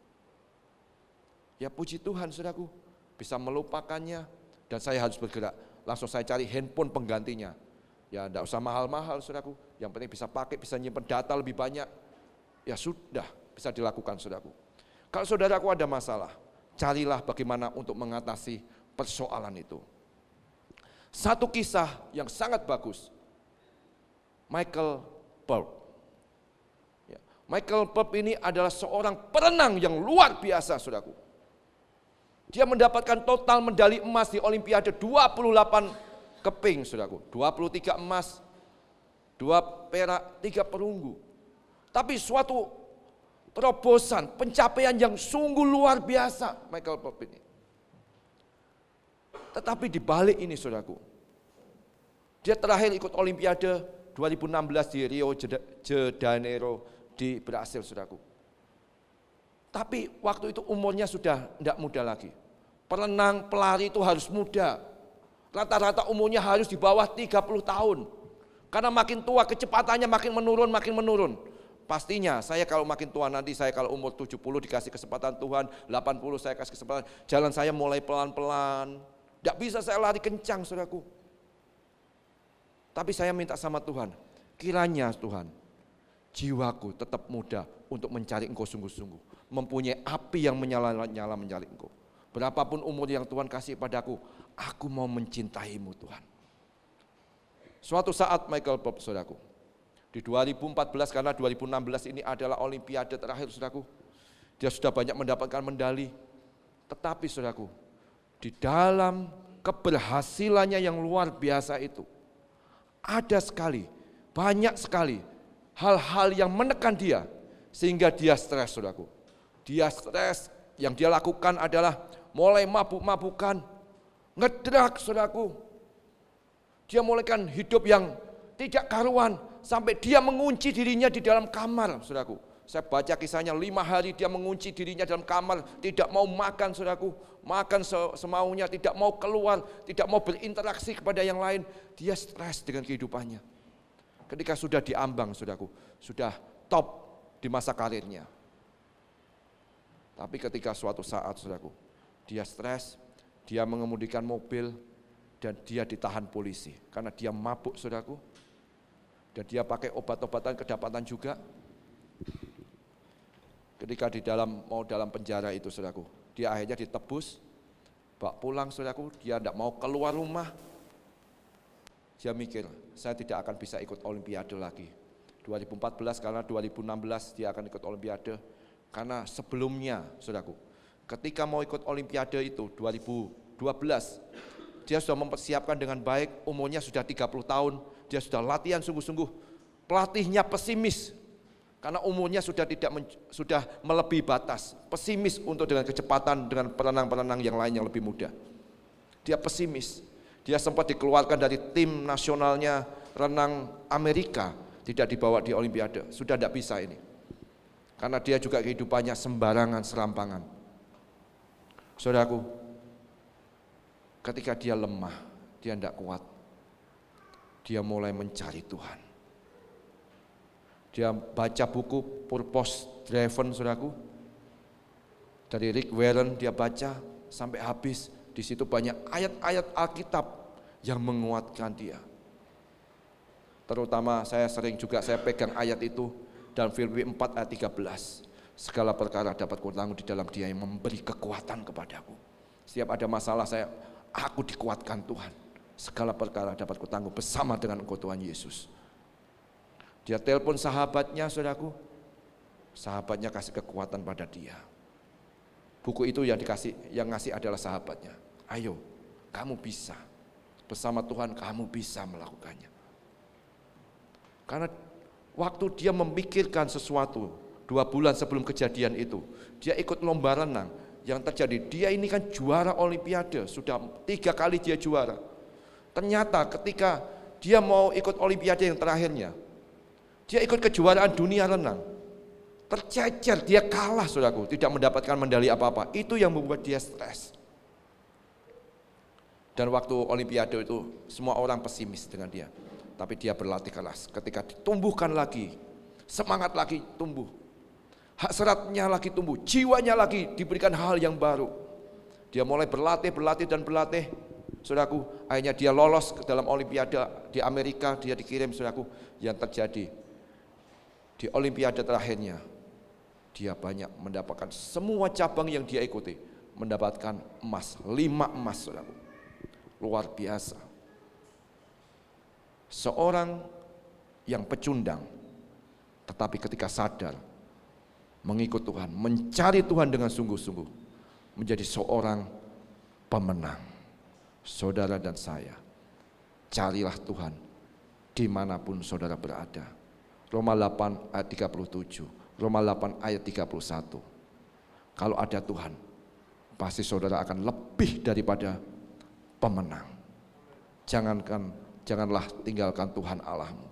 Ya puji Tuhan saudaraku, bisa melupakannya dan saya harus bergerak. Langsung saya cari handphone penggantinya. Ya enggak usah mahal-mahal saudaraku, yang penting bisa pakai, bisa nyimpen data lebih banyak. Ya sudah, bisa dilakukan saudaraku. Kalau saudaraku ada masalah, carilah bagaimana untuk mengatasi persoalan itu. Satu kisah yang sangat bagus, Michael Phelps. Ya, Michael Phelps ini adalah seorang perenang yang luar biasa saudaraku. Dia mendapatkan total medali emas di Olimpiade 28 keping saudaraku. 23 emas, 2 perak, 3 perunggu. Tapi suatu terobosan, pencapaian yang sungguh luar biasa Michael Phelps ini. Tetapi di balik ini saudaraku, dia terakhir ikut Olimpiade 2016 di Rio de Janeiro di Brasil saudaraku. Tapi waktu itu umurnya sudah tidak muda lagi. Perenang, pelari itu harus muda. Rata-rata umurnya harus di bawah 30 tahun. Karena makin tua kecepatannya makin menurun. Pastinya saya kalau makin tua nanti, saya kalau umur 70 dikasih kesempatan Tuhan, 80 saya kasih kesempatan, jalan saya mulai pelan-pelan. Tidak bisa saya lari kencang saudaraku. Tapi saya minta sama Tuhan, kiranya Tuhan, jiwaku tetap muda untuk mencari Engkau sungguh-sungguh. Mempunyai api yang menyala-nyala mencari Engkau. Berapapun umur yang Tuhan kasih padaku, aku mau mencintaimu Tuhan. Suatu saat Michael Phelps saudaraku, di 2014 karena 2016 ini adalah Olimpiade terakhir saudaraku, dia sudah banyak mendapatkan medali. Tetapi saudaraku, di dalam keberhasilannya yang luar biasa itu, ada sekali, banyak sekali hal-hal yang menekan dia, sehingga dia stres saudaraku. Dia stres, yang dia lakukan adalah mulai mabuk-mabukan, ngedrak saudaraku. Dia mulaikan hidup yang tidak karuan, sampai dia mengunci dirinya di dalam kamar saudaraku. Saya baca kisahnya 5 hari dia mengunci dirinya dalam kamar, tidak mau makan saudaraku, makan semaunya, tidak mau keluar, tidak mau berinteraksi kepada yang lain. Dia stres dengan kehidupannya. Ketika sudah diambang saudaraku, sudah top di masa karirnya. Tapi ketika suatu saat saudaraku, dia stres, dia mengemudikan mobil dan dia ditahan polisi karena dia mabuk saudaraku. Dan dia pakai obat-obatan kedapatan juga. Ketika mau dalam penjara itu saudaraku, dia akhirnya ditebus, bawa pulang saudaraku, dia tidak mau keluar rumah. Dia mikir, saya tidak akan bisa ikut Olimpiade lagi. 2014 karena 2016 dia akan ikut Olimpiade. Karena sebelumnya saudaraku, ketika mau ikut Olimpiade itu 2012, dia sudah mempersiapkan dengan baik, umurnya sudah 30 tahun, dia sudah latihan sungguh-sungguh. Pelatihnya pesimis, karena umurnya sudah melebihi batas, pesimis untuk dengan kecepatan dengan perenang-perenang yang lain yang lebih muda. Dia pesimis, dia sempat dikeluarkan dari tim nasionalnya renang Amerika, tidak dibawa di Olimpiade, sudah tidak bisa ini. Karena dia juga kehidupannya sembarangan, serampangan. Saudaraku, ketika dia lemah, dia tidak kuat, dia mulai mencari Tuhan. Dia baca buku Purpose Driven saudaraku, dari Rick Warren dia baca sampai habis. Di situ banyak ayat-ayat Alkitab yang menguatkan dia. Terutama saya pegang ayat itu dalam Filipi 4 ayat 13. Segala perkara dapat kutanggung di dalam Dia yang memberi kekuatan kepadaku. Setiap ada masalah aku dikuatkan Tuhan. segala perkara dapat kutangguh bersama dengan Engkau Tuhan Yesus. Dia telepon sahabatnya, saudaraku. Sahabatnya kasih kekuatan pada dia. Buku itu yang ngasih adalah sahabatnya. Ayo, kamu bisa. Bersama Tuhan kamu bisa melakukannya. Karena waktu dia memikirkan sesuatu 2 bulan sebelum kejadian itu, dia ikut lomba renang. Yang terjadi, dia ini kan juara olimpiade, sudah 3 kali dia juara. Ternyata ketika dia mau ikut olimpiade yang terakhirnya, dia ikut kejuaraan dunia renang, tercecer, dia kalah saudaraku, tidak mendapatkan medali apa-apa. Itu yang membuat dia stres. Dan waktu olimpiade itu semua orang pesimis dengan dia. Tapi dia berlatih keras, ketika ditumbuhkan lagi, semangat lagi tumbuh. Hasratnya lagi tumbuh, jiwanya lagi diberikan hal yang baru. Dia mulai berlatih. Saudaraku, akhirnya dia lolos ke dalam olimpiade di Amerika, dia dikirim saudaraku. Yang terjadi di olimpiade terakhirnya, dia banyak mendapatkan semua cabang yang dia ikuti, mendapatkan emas, 5 emas saudaraku. Luar biasa. Seorang yang pecundang, tetapi ketika sadar, mengikut Tuhan, mencari Tuhan dengan sungguh-sungguh, menjadi seorang pemenang. Saudara dan saya, carilah Tuhan dimanapun saudara berada. Roma 8 ayat 37, Roma 8 ayat 31. Kalau ada Tuhan, pasti saudara akan lebih daripada pemenang. Janganlah tinggalkan Tuhan Allahmu.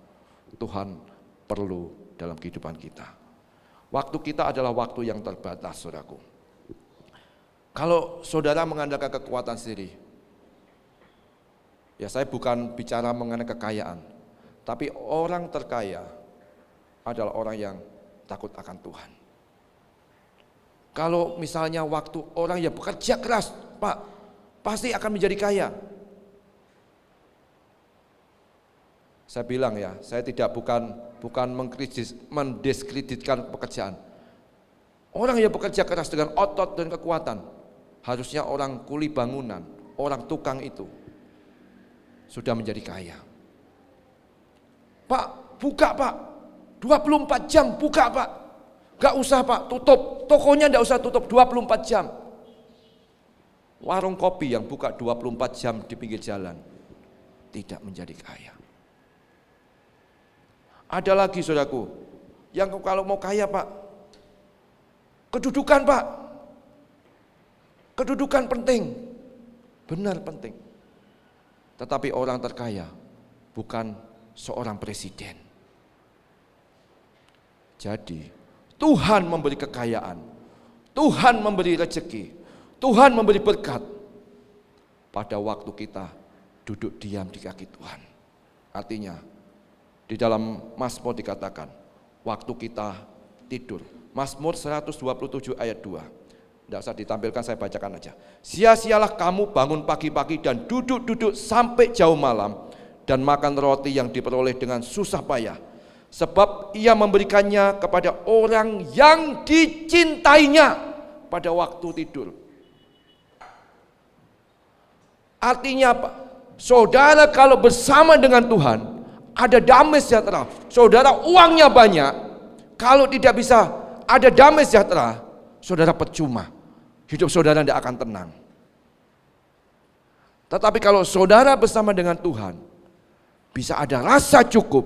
Tuhan perlu dalam kehidupan kita. Waktu kita adalah waktu yang terbatas, saudaraku. Kalau saudara mengandalkan kekuatan sendiri, ya saya bukan bicara mengenai kekayaan, tapi orang terkaya adalah orang yang takut akan Tuhan. Kalau misalnya waktu orang yang bekerja keras, Pak, pasti akan menjadi kaya. Saya bilang ya, saya bukan mendiskreditkan pekerjaan. Orang yang bekerja keras dengan otot dan kekuatan, harusnya orang kuli bangunan, orang tukang itu sudah menjadi kaya. Pak, buka Pak, 24 jam buka Pak. Gak usah Pak, tutup, tokonya gak usah tutup 24 jam. Warung kopi yang buka 24 jam di pinggir jalan, tidak menjadi kaya. Ada lagi saudaraku, yang kalau mau kaya Pak, kedudukan Pak. Kedudukan penting, benar penting. Tetapi orang terkaya bukan seorang presiden. Jadi Tuhan memberi kekayaan, Tuhan memberi rezeki, Tuhan memberi berkat pada waktu kita duduk diam di kaki Tuhan. Artinya di dalam Mazmur dikatakan, waktu kita tidur. Mazmur 127 ayat 2. Tidak usah ditampilkan, saya bacakan aja. Sia-sialah kamu bangun pagi-pagi dan duduk-duduk sampai jauh malam, dan makan roti yang diperoleh dengan susah payah. Sebab ia memberikannya kepada orang yang dicintainya pada waktu tidur. Artinya apa? Saudara kalau bersama dengan Tuhan, ada damai sejahtera. Saudara uangnya banyak, kalau tidak bisa ada damai sejahtera, saudara percuma. Hidup saudara tidak akan tenang. Tetapi kalau saudara bersama dengan Tuhan, bisa ada rasa cukup,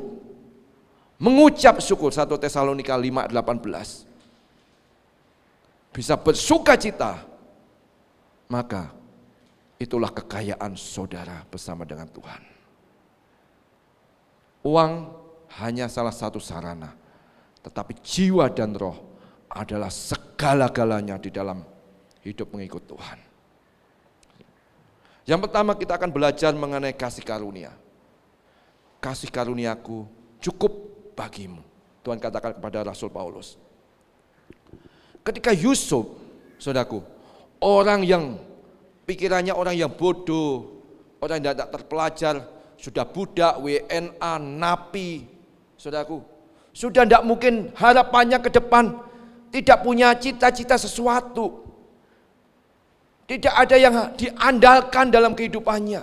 mengucap syukur. 1 Tesalonika 5:18. Bisa bersuka cita. Maka itulah kekayaan saudara bersama dengan Tuhan. Uang hanya salah satu sarana, tetapi jiwa dan roh adalah segala-galanya di dalam hidup mengikut Tuhan. Yang pertama kita akan belajar mengenai kasih karunia. Kasih karuniaku cukup bagimu. Tuhan katakan kepada Rasul Paulus. Ketika Yusuf, saudaraku, orang yang pikirannya orang yang bodoh, orang yang tidak terpelajar, sudah budak, WNA, napi, saudaraku, sudah tidak mungkin harapannya ke depan, tidak punya cita-cita sesuatu, tidak ada yang diandalkan dalam kehidupannya.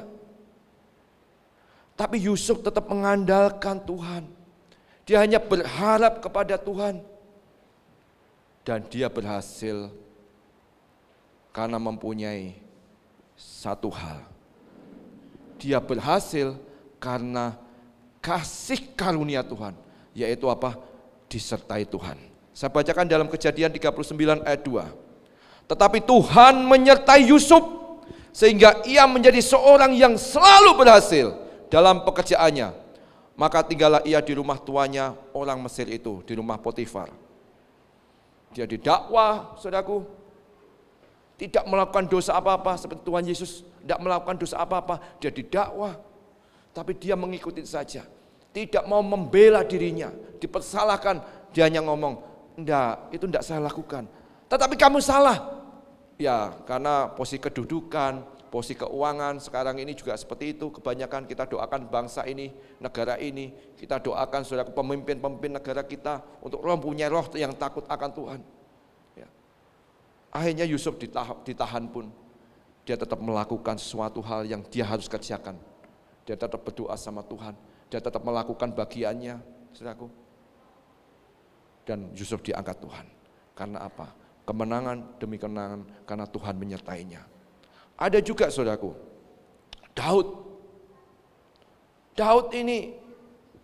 Tapi Yusuf tetap mengandalkan Tuhan. Dia hanya berharap kepada Tuhan. Dan dia berhasil karena mempunyai satu hal. Dia berhasil karena kasih karunia Tuhan. Yaitu apa? Disertai Tuhan. Saya bacakan dalam Kejadian 39 ayat 2. Tetapi Tuhan menyertai Yusuf sehingga ia menjadi seorang yang selalu berhasil dalam pekerjaannya. Maka tinggallah ia di rumah tuannya orang Mesir itu, di rumah Potifar. Dia didakwa, saudaraku, tidak melakukan dosa apa-apa seperti Tuhan Yesus, tidak melakukan dosa apa-apa, dia didakwa. Tapi dia mengikuti saja, tidak mau membela dirinya, dipersalahkan, dia hanya ngomong, enggak, itu enggak saya lakukan. Tetapi kamu salah. Ya, karena posisi kedudukan, posisi keuangan sekarang ini juga seperti itu. Kebanyakan kita doakan bangsa ini, negara ini, kita doakan saudara pemimpin-pemimpin negara kita untuk punya roh yang takut akan Tuhan. Ya. Akhirnya Yusuf ditahan pun, dia tetap melakukan sesuatu hal yang dia harus kerjakan. Dia tetap berdoa sama Tuhan, dia tetap melakukan bagiannya, saudaraku. Dan Yusuf diangkat Tuhan. Karena apa? Kemenangan demi kemenangan karena Tuhan menyertainya. Ada juga saudaraku, Daud ini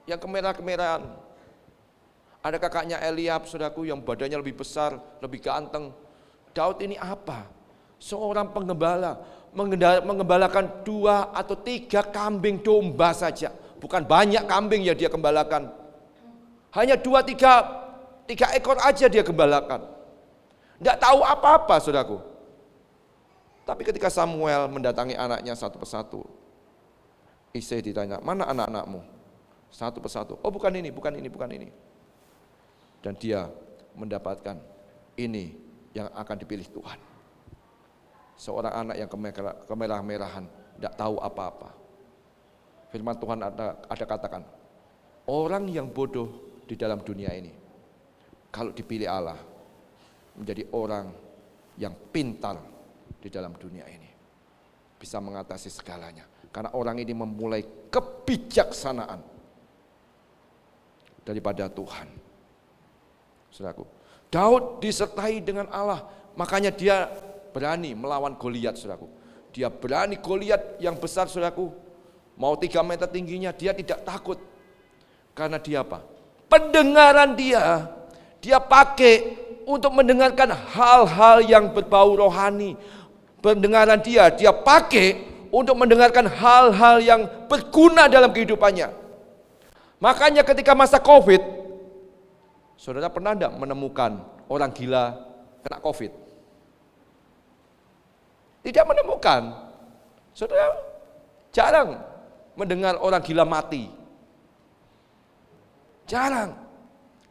yang kemerah-kemerahan. Ada kakaknya Eliab saudaraku yang badannya lebih besar, lebih ganteng. Daud ini apa? Seorang penggembala, mengembalakan 2 atau 3 kambing domba saja. Bukan banyak kambing yang dia gembalakan. Hanya 2-3 ekor aja dia gembalakan. Tidak tahu apa-apa saudaraku. Tapi ketika Samuel mendatangi anaknya satu persatu, Isai ditanya, mana anak-anakmu? Satu persatu, oh bukan ini. Dan dia mendapatkan ini yang akan dipilih Tuhan. Seorang anak yang kemerah-merahan, tidak tahu apa-apa. Firman Tuhan ada katakan, orang yang bodoh di dalam dunia ini, kalau dipilih Allah, menjadi orang yang pintar di dalam dunia ini. Bisa mengatasi segalanya. Karena orang ini memulai kebijaksanaan daripada Tuhan. Saudaraku, Daud disertai dengan Allah. Makanya dia berani melawan Goliat, saudaraku. Dia berani Goliat yang besar, saudaraku. Mau 3 meter tingginya, dia tidak takut. Karena dia apa? Pendengaran dia pakai untuk mendengarkan hal-hal yang berbau rohani. Pendengaran dia pakai untuk mendengarkan hal-hal yang berguna dalam kehidupannya. Makanya ketika masa COVID, saudara pernah tidak menemukan orang gila kena COVID? Tidak menemukan. Saudara jarang mendengar orang gila mati. Jarang.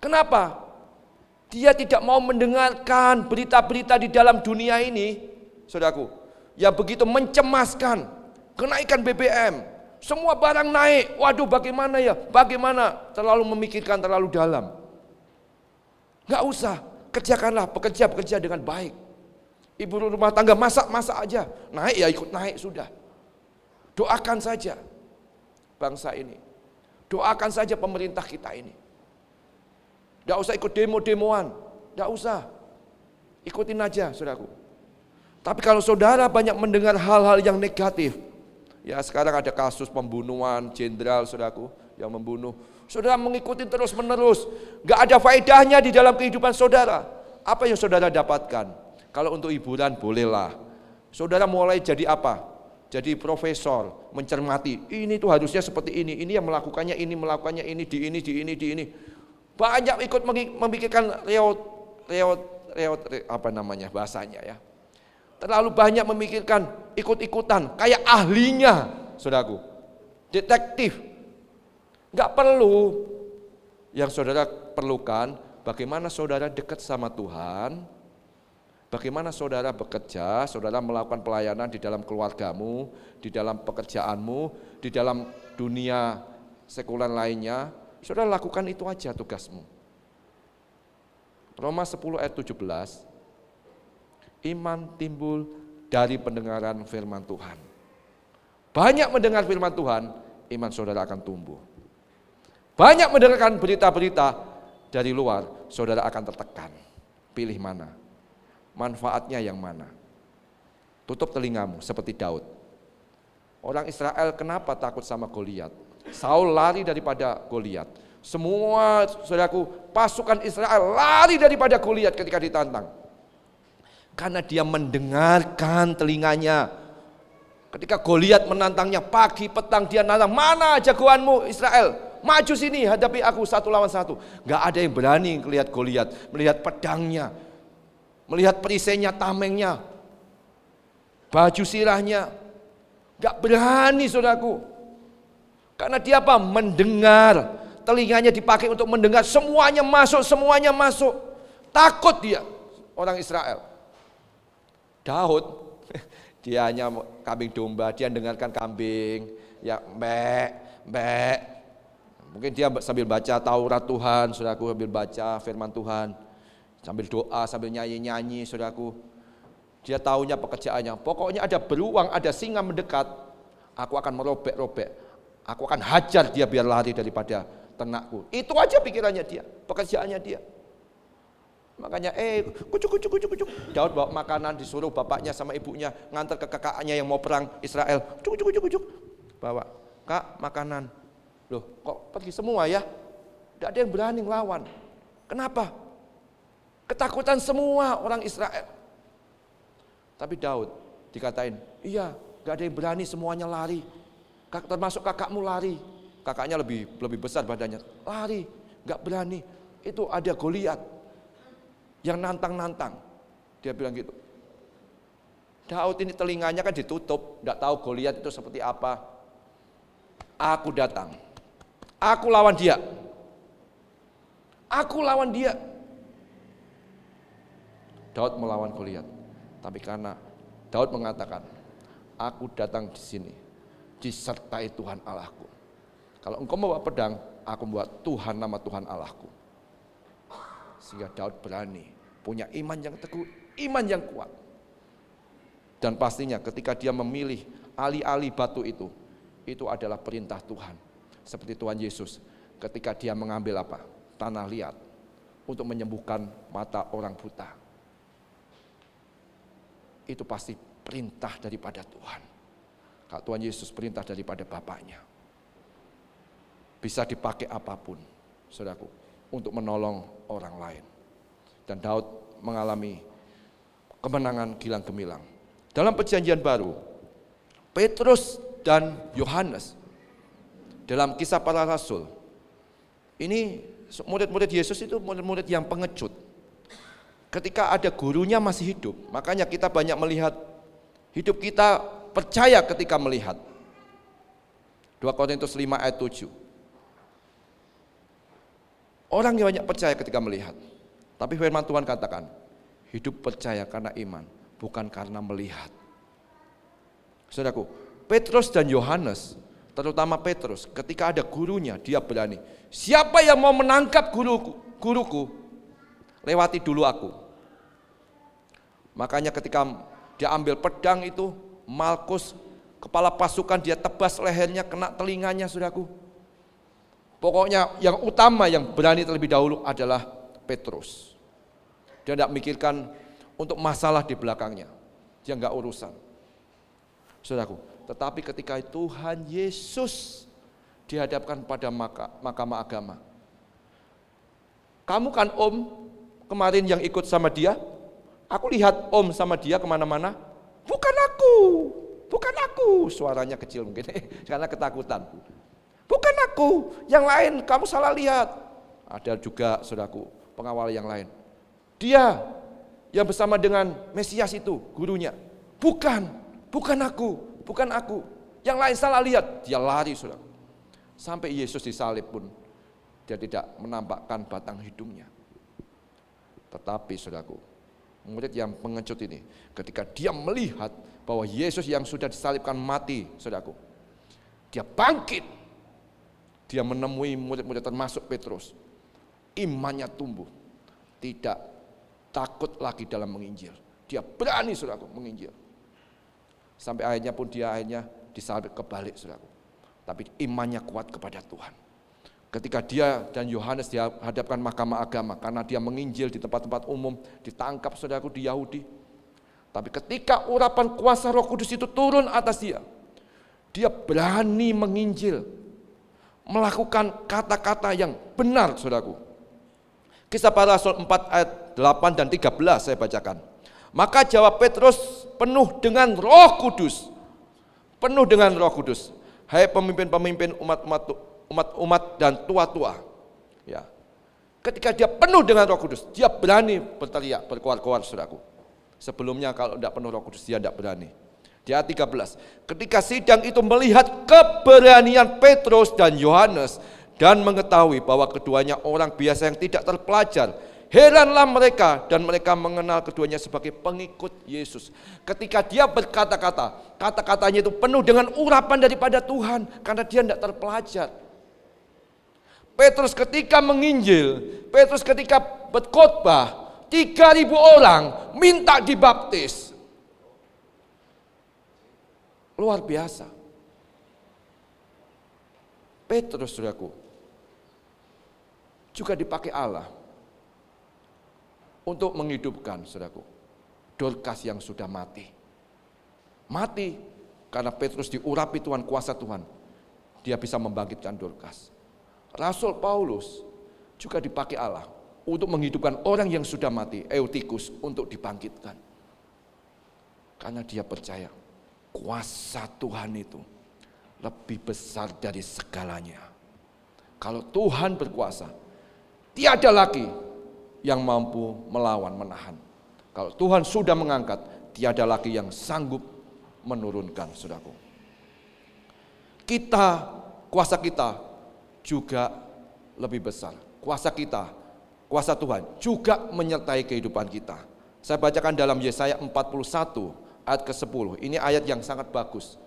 Kenapa? Dia tidak mau mendengarkan berita-berita di dalam dunia ini, saudaraku, yang begitu mencemaskan. Kenaikan BBM, semua barang naik. Waduh, bagaimana ya? Bagaimana? Terlalu memikirkan terlalu dalam. Gak usah, kerjakanlah, bekerja dengan baik. Ibu rumah tangga masak aja, naik ya ikut naik sudah. Doakan saja bangsa ini, doakan saja pemerintah kita ini. Tidak usah ikut demo-demoan, tidak usah. Ikutin aja saudaraku. Tapi kalau saudara banyak mendengar hal-hal yang negatif, ya sekarang ada kasus pembunuhan jenderal saudaraku yang membunuh. Saudara mengikuti terus menerus, gak ada faedahnya di dalam kehidupan saudara. Apa yang saudara dapatkan? Kalau untuk hiburan bolehlah. Saudara mulai jadi apa? Jadi profesor, mencermati. Ini tuh harusnya seperti ini yang melakukannya ini, di ini. Banyak ikut memikirkan reot apa namanya bahasanya ya. Terlalu banyak memikirkan ikut-ikutan kayak ahlinya, saudaraku. Detektif. Enggak perlu. Yang saudara perlukan bagaimana saudara dekat sama Tuhan. Bagaimana saudara bekerja, saudara melakukan pelayanan di dalam keluargamu, di dalam pekerjaanmu, di dalam dunia sekuler lainnya. Saudara lakukan itu aja tugasmu. Roma 10 ayat 17, iman timbul dari pendengaran firman Tuhan. Banyak mendengar firman Tuhan, iman saudara akan tumbuh. Banyak mendengarkan berita-berita dari luar, saudara akan tertekan. Pilih mana? Manfaatnya yang mana? Tutup telingamu seperti Daud. Orang Israel kenapa takut sama Goliat? Saul lari daripada Goliat. Semua saudaraku, pasukan Israel lari daripada Goliat ketika ditantang. Karena dia mendengarkan telinganya. Ketika Goliat menantangnya pagi petang, dia nantang, mana jagoanmu Israel? Maju sini hadapi aku 1 lawan 1. Gak ada yang berani melihat Goliat, melihat pedangnya, melihat perisainya, tamengnya, baju sirahnya. Gak berani saudaraku. Karena dia apa? Mendengar. Telinganya dipakai untuk mendengar, semuanya masuk. Takut dia, orang Israel. Daud, dia hanya kambing domba, dia dengarkan kambing, ya mbek. Mungkin dia sambil baca Taurat Tuhan, saudaraku, sambil baca firman Tuhan, sambil doa, sambil nyanyi, saudaraku. Dia tahunya pekerjaannya, pokoknya ada beruang, ada singa mendekat, aku akan merobek, aku akan hajar dia biar lari daripada ternakku. Itu aja pikirannya dia, pekerjaannya dia. Makanya kucuk. Daud bawa makanan, disuruh bapaknya sama ibunya ngantar ke kakaknya yang mau perang Israel. Kucuk. Bawa, Kak, makanan. Loh, kok pergi semua ya? Tidak ada yang berani ngelawan. Kenapa? Ketakutan semua orang Israel. Tapi Daud dikatain, iya, gak ada yang berani, semuanya lari. Termasuk kakakmu lari. Kakaknya lebih besar badannya, lari, gak berani. Itu ada Goliat yang nantang. Dia bilang gitu. Daud ini telinganya kan ditutup, gak tahu Goliat itu seperti apa. Aku datang, aku lawan dia. Daud melawan Goliat. Tapi karena Daud mengatakan, aku datang di sini disertai Tuhan Allahku. Kalau engkau membawa pedang, aku membawa Tuhan, nama Tuhan Allahku. Sehingga Daud berani, punya iman yang teguh, iman yang kuat. Dan pastinya ketika dia memilih alih-alih batu itu adalah perintah Tuhan. Seperti Tuhan Yesus ketika dia mengambil apa? Tanah liat untuk menyembuhkan mata orang buta. Itu pasti perintah daripada Tuhan. Kalau Tuhan Yesus perintah daripada Bapaknya. Bisa dipakai apapun, saudaraku, untuk menolong orang lain. Dan Daud mengalami kemenangan gilang gemilang. Dalam perjanjian baru, Petrus dan Yohanes dalam Kisah Para Rasul, ini murid-murid Yesus itu murid-murid yang pengecut. Ketika ada gurunya masih hidup, makanya kita banyak melihat, hidup kita percaya ketika melihat. 2 Korintus 5 ayat 7. Orang yang banyak percaya ketika melihat. Tapi firman Tuhan katakan, hidup percaya karena iman, bukan karena melihat. Saudaraku, Petrus dan Yohanes, terutama Petrus, ketika ada gurunya, dia berani. Siapa yang mau menangkap guruku, lewati dulu aku. Makanya ketika dia ambil pedang itu, Malkus, kepala pasukan, dia tebas lehernya, kena telinganya, saudaraku. Pokoknya yang utama yang berani terlebih dahulu adalah Petrus. Dia tidak mikirkan untuk masalah di belakangnya. Dia enggak urusan. Saudaraku, tetapi ketika Tuhan Yesus dihadapkan pada mahkamah agama. Kamu kan om kemarin yang ikut sama dia? Aku lihat om sama dia kemana-mana. Bukan aku. Suaranya kecil mungkin karena ketakutan. Bukan aku, yang lain kamu salah lihat. Ada juga saudaraku pengawal yang lain. Dia yang bersama dengan Mesias itu, gurunya. Bukan aku. Yang lain salah lihat, dia lari saudara. Sampai Yesus disalib pun dia tidak menampakkan batang hidungnya. Tetapi saudaraku, murid yang pengecut ini, ketika dia melihat bahwa Yesus yang sudah disalibkan mati, saudaraku, dia bangkit. Dia menemui murid-murid termasuk Petrus. Imannya tumbuh. Tidak takut lagi dalam menginjil. Dia berani saudaraku menginjil. Sampai akhirnya pun dia disalib kebalik saudaraku. tapi imannya kuat kepada Tuhan. Ketika dia dan Yohanes dihadapkan mahkamah agama karena dia menginjil di tempat-tempat umum, ditangkap saudaraku di Yahudi. Tapi ketika urapan kuasa Roh Kudus itu turun atas dia berani menginjil, melakukan kata-kata yang benar saudaraku. Kisah Para Rasul 4 ayat 8 dan 13 saya bacakan. Maka jawab Petrus penuh dengan Roh Kudus. Penuh dengan Roh Kudus. Hai pemimpin-pemimpin umat dan tua-tua. Ya. Ketika dia penuh dengan Roh Kudus, dia berani berteriak, berkoar-koar saudaraku. Sebelumnya kalau tidak penuh Roh Kudus dia tidak berani. Di ayat 13, ketika sidang itu melihat keberanian Petrus dan Yohanes dan mengetahui bahwa keduanya orang biasa yang tidak terpelajar, heranlah mereka dan mereka mengenal keduanya sebagai pengikut Yesus. Ketika dia berkata-kata, kata-katanya itu penuh dengan urapan daripada Tuhan karena dia tidak terpelajar. Petrus ketika menginjil, Petrus ketika berkhotbah, 3.000 orang minta dibaptis. Luar biasa. Petrus saudaraku juga dipakai Allah untuk menghidupkan saudaraku Dorcas yang sudah mati. Mati karena Petrus diurapi Tuhan, kuasa Tuhan. Dia bisa membangkitkan Dorcas. Rasul Paulus juga dipakai Allah untuk menghidupkan orang yang sudah mati, Eutikus, untuk dibangkitkan. Karena dia percaya kuasa Tuhan itu lebih besar dari segalanya. Kalau Tuhan berkuasa, tiada lagi yang mampu melawan, menahan. Kalau Tuhan sudah mengangkat, tiada lagi yang sanggup menurunkan, saudaraku. Kuasa kita juga lebih besar. Kuasa kita, kuasa Tuhan juga menyertai kehidupan kita. Saya bacakan dalam Yesaya 41 ayat ke-10. Ini ayat yang sangat bagus.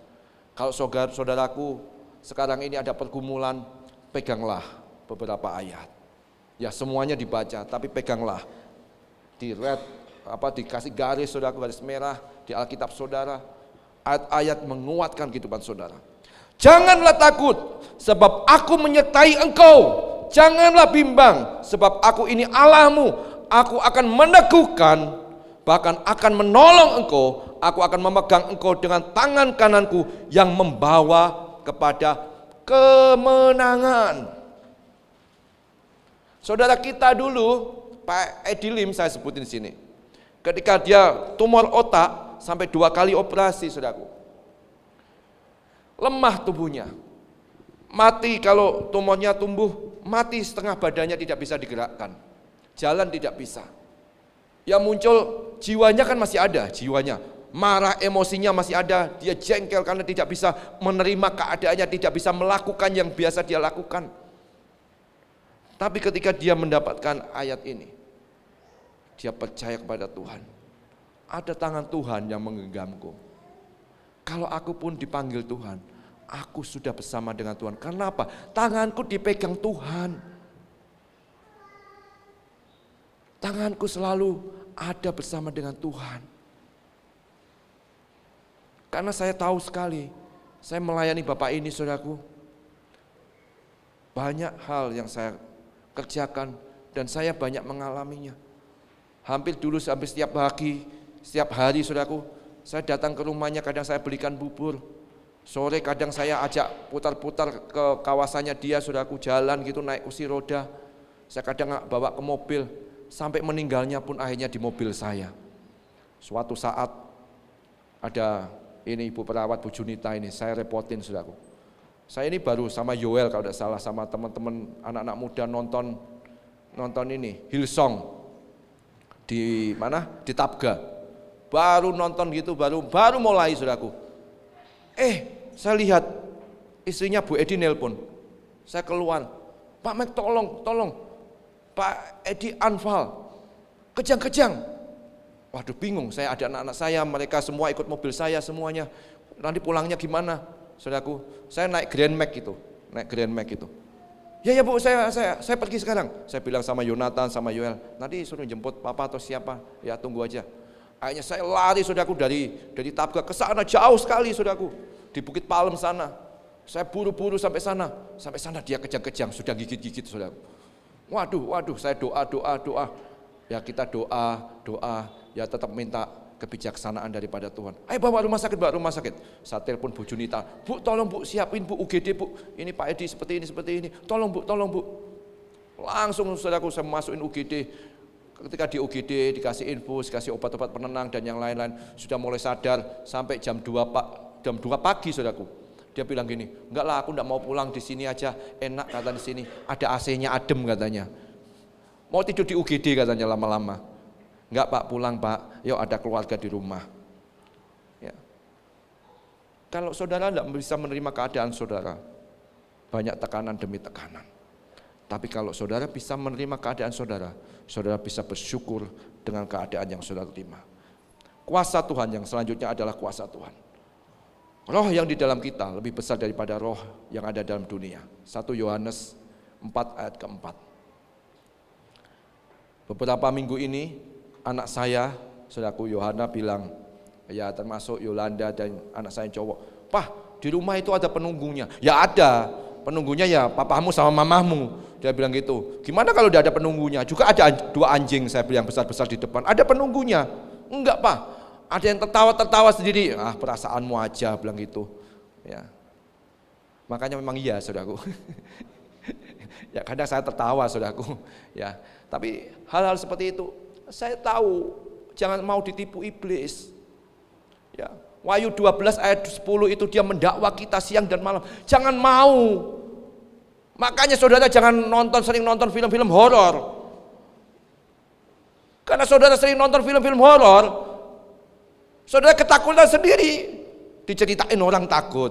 Kalau saudaraku sekarang ini ada pergumulan, peganglah beberapa ayat. Ya semuanya dibaca, tapi peganglah. Dikasih garis saudaraku, garis merah di Alkitab saudara. Ayat-ayat menguatkan kehidupan saudara. Janganlah takut, sebab aku menyertai engkau. Janganlah bimbang, sebab aku ini Allahmu. Aku akan meneguhkan, bahkan akan menolong engkau. Aku akan memegang engkau dengan tangan kananku yang membawa kepada kemenangan. Saudara kita dulu, Pak Edi Lim saya sebutin di sini. Ketika dia tumor otak sampai 2 kali operasi, saudaraku. Lemah tubuhnya. Mati kalau tumornya tumbuh, mati setengah badannya tidak bisa digerakkan. Jalan tidak bisa. Yang muncul jiwanya kan masih ada, jiwanya. Marah, emosinya masih ada, dia jengkel karena tidak bisa menerima keadaannya, tidak bisa melakukan yang biasa dia lakukan. Tapi ketika dia mendapatkan ayat ini, dia percaya kepada Tuhan. Ada tangan Tuhan yang menggenggamku. Kalau aku pun dipanggil Tuhan, aku sudah bersama dengan Tuhan. Kenapa? Tanganku dipegang Tuhan. Tanganku selalu ada bersama dengan Tuhan. Karena saya tahu sekali, saya melayani Bapak ini saudaraku. Banyak hal yang saya kerjakan dan saya banyak mengalaminya. Hampir setiap hari saudaraku, saya datang ke rumahnya, kadang saya belikan bubur. Sore kadang saya ajak putar-putar ke kawasannya dia, saudaraku, jalan gitu naik kursi roda. Saya kadang bawa ke mobil, sampai meninggalnya pun akhirnya di mobil saya. Suatu saat ada ini ibu perawat Bu Junita ini, saya repotin saudaraku. Saya ini baru sama Yoel kalau tidak salah, sama teman-teman anak-anak muda nonton ini Hillsong di mana? Di Tabga. Baru nonton gitu, baru mulai saudaraku. Saya lihat istrinya Bu Edi nelpon. Saya keluar, Pak Mek tolong, Pak Edi anfal, kejang. Waduh bingung, saya ada anak-anak saya, mereka semua ikut mobil saya semuanya. Nanti pulangnya gimana, saudaraku? Saya naik Grand Max itu. Ya Bu, saya pergi sekarang. Saya bilang sama Yonatan, sama Yoel, nanti suruh jemput papa atau siapa, ya tunggu aja. Akhirnya saya lari saudaraku dari Tabga ke sana jauh sekali saudaraku. Di Bukit Palem sana. Saya buru-buru sampai sana dia kejang-kejang, sudah gigit-gigit saudara. Waduh, saya doa. Ya kita doa, ya tetap minta kebijaksanaan daripada Tuhan. Ayo bawa rumah sakit. Saya telepon Bu Junita, Bu tolong Bu siapin Bu UGD Bu, ini Pak Edi seperti ini. Tolong Bu. Langsung saudaraku saya masukin UGD. Ketika di UGD dikasih infus, dikasih obat-obat penenang dan yang lain-lain, sudah mulai sadar sampai jam 2 pagi saudaraku. Dia bilang gini, enggak lah aku enggak mau pulang, di sini aja enak kata di sini, ada AC-nya adem katanya. Mau tidur di UGD katanya lama-lama. Enggak Pak, pulang Pak, yuk ada keluarga di rumah. Ya. Kalau saudara enggak bisa menerima keadaan saudara, banyak tekanan demi tekanan. Tapi kalau saudara bisa menerima keadaan saudara, saudara bisa bersyukur dengan keadaan yang saudara terima. Kuasa Tuhan yang selanjutnya adalah kuasa Tuhan. Roh yang di dalam kita lebih besar daripada roh yang ada dalam dunia. 1 Yohanes 4 ayat keempat. Beberapa minggu ini anak saya, saudaraku Yohana bilang, ya termasuk Yolanda dan anak saya yang cowok, "Pah, di rumah itu ada penunggunya." Ya ada, penunggunya ya papamu sama mamamu. Dia bilang gitu. Gimana kalau tidak ada penunggunya? Juga ada 2 anjing saya bilang besar-besar di depan. Ada penunggunya? Enggak Pak. Ada yang tertawa sendiri, perasaanmu aja, bilang gitu. Ya. Makanya memang iya saudaraku. Ya kadang saya tertawa saudaraku. Ya. Tapi hal-hal seperti itu, saya tahu jangan mau ditipu iblis. Ya. Wahyu 12 ayat 10 itu dia mendakwa kita siang dan malam. Jangan mau. Makanya saudara jangan sering nonton film-film horor. Karena saudara sering nonton film-film horor, saudara ketakutan sendiri, diceritain orang takut.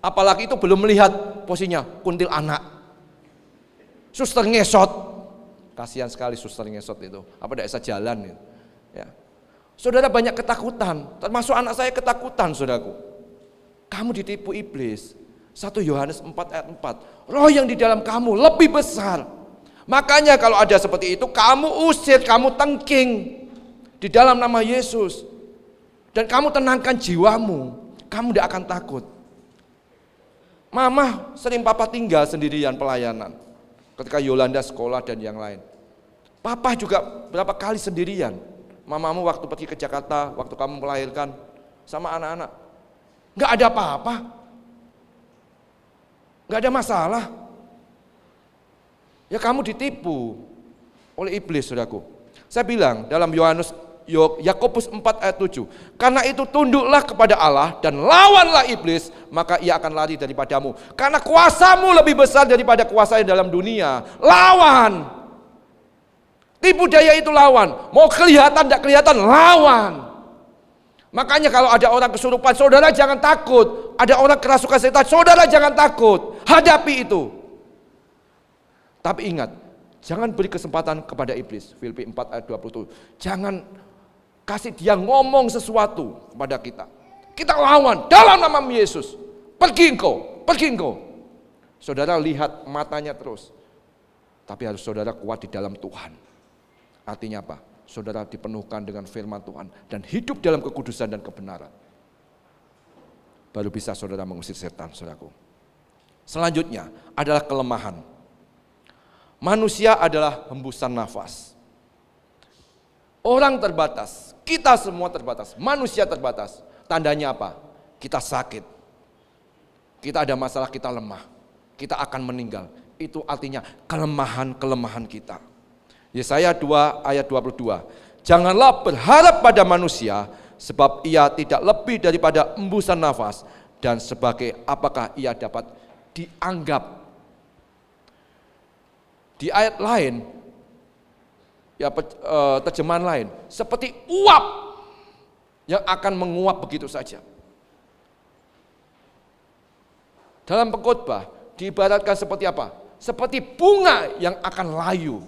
Apalagi itu belum melihat posisinya kuntilanak, suster ngesot, kasihan sekali suster ngesot itu, apa tidak bisa jalan gitu. Ya. Saudara banyak ketakutan, termasuk anak saya ketakutan saudaraku. Kamu ditipu iblis. 1 Yohanes 4 ayat 4, roh yang di dalam kamu lebih besar. Makanya kalau ada seperti itu, kamu usir, kamu tengking di dalam nama Yesus. Dan kamu tenangkan jiwamu, kamu tidak akan takut. Mama sering papa tinggal sendirian pelayanan. Ketika Yolanda sekolah dan yang lain. Papa juga berapa kali sendirian. Mamamu waktu pergi ke Jakarta, waktu kamu melahirkan sama anak-anak. Enggak ada apa-apa. Enggak ada masalah. Ya kamu ditipu oleh iblis saudaraku. Saya bilang dalam Yakobus 4 ayat 7, karena itu tunduklah kepada Allah dan lawanlah iblis, maka ia akan lari daripadamu. Karena kuasamu lebih besar daripada kuasa yang dalam dunia. Lawan. Tipu daya itu lawan. Mau kelihatan tidak kelihatan, lawan. Makanya kalau ada orang kesurupan, saudara jangan takut. Ada orang kerasukan setan, saudara jangan takut. Hadapi itu. Tapi ingat, jangan beri kesempatan kepada iblis. Filipi 4 ayat 27. Jangan kasih dia ngomong sesuatu kepada kita. Kita lawan dalam nama Yesus. Pergi engkau. Saudara lihat matanya terus. Tapi harus saudara kuat di dalam Tuhan. Artinya apa? Saudara dipenuhkan dengan firman Tuhan dan hidup dalam kekudusan dan kebenaran. Baru bisa saudara mengusir setan, saudaraku. Selanjutnya adalah kelemahan. Manusia adalah hembusan nafas. Orang terbatas, kita semua terbatas, manusia terbatas. Tandanya apa? Kita sakit. Kita ada masalah, kita lemah. Kita akan meninggal. Itu artinya kelemahan-kelemahan kita. Yesaya 2 ayat 22. Janganlah berharap pada manusia, sebab ia tidak lebih daripada embusan nafas, dan sebagai apakah ia dapat dianggap. Di ayat lain, ya terjemahan lain, seperti uap yang akan menguap begitu saja. Dalam pengkhotbah diibaratkan seperti apa? Seperti bunga yang akan layu.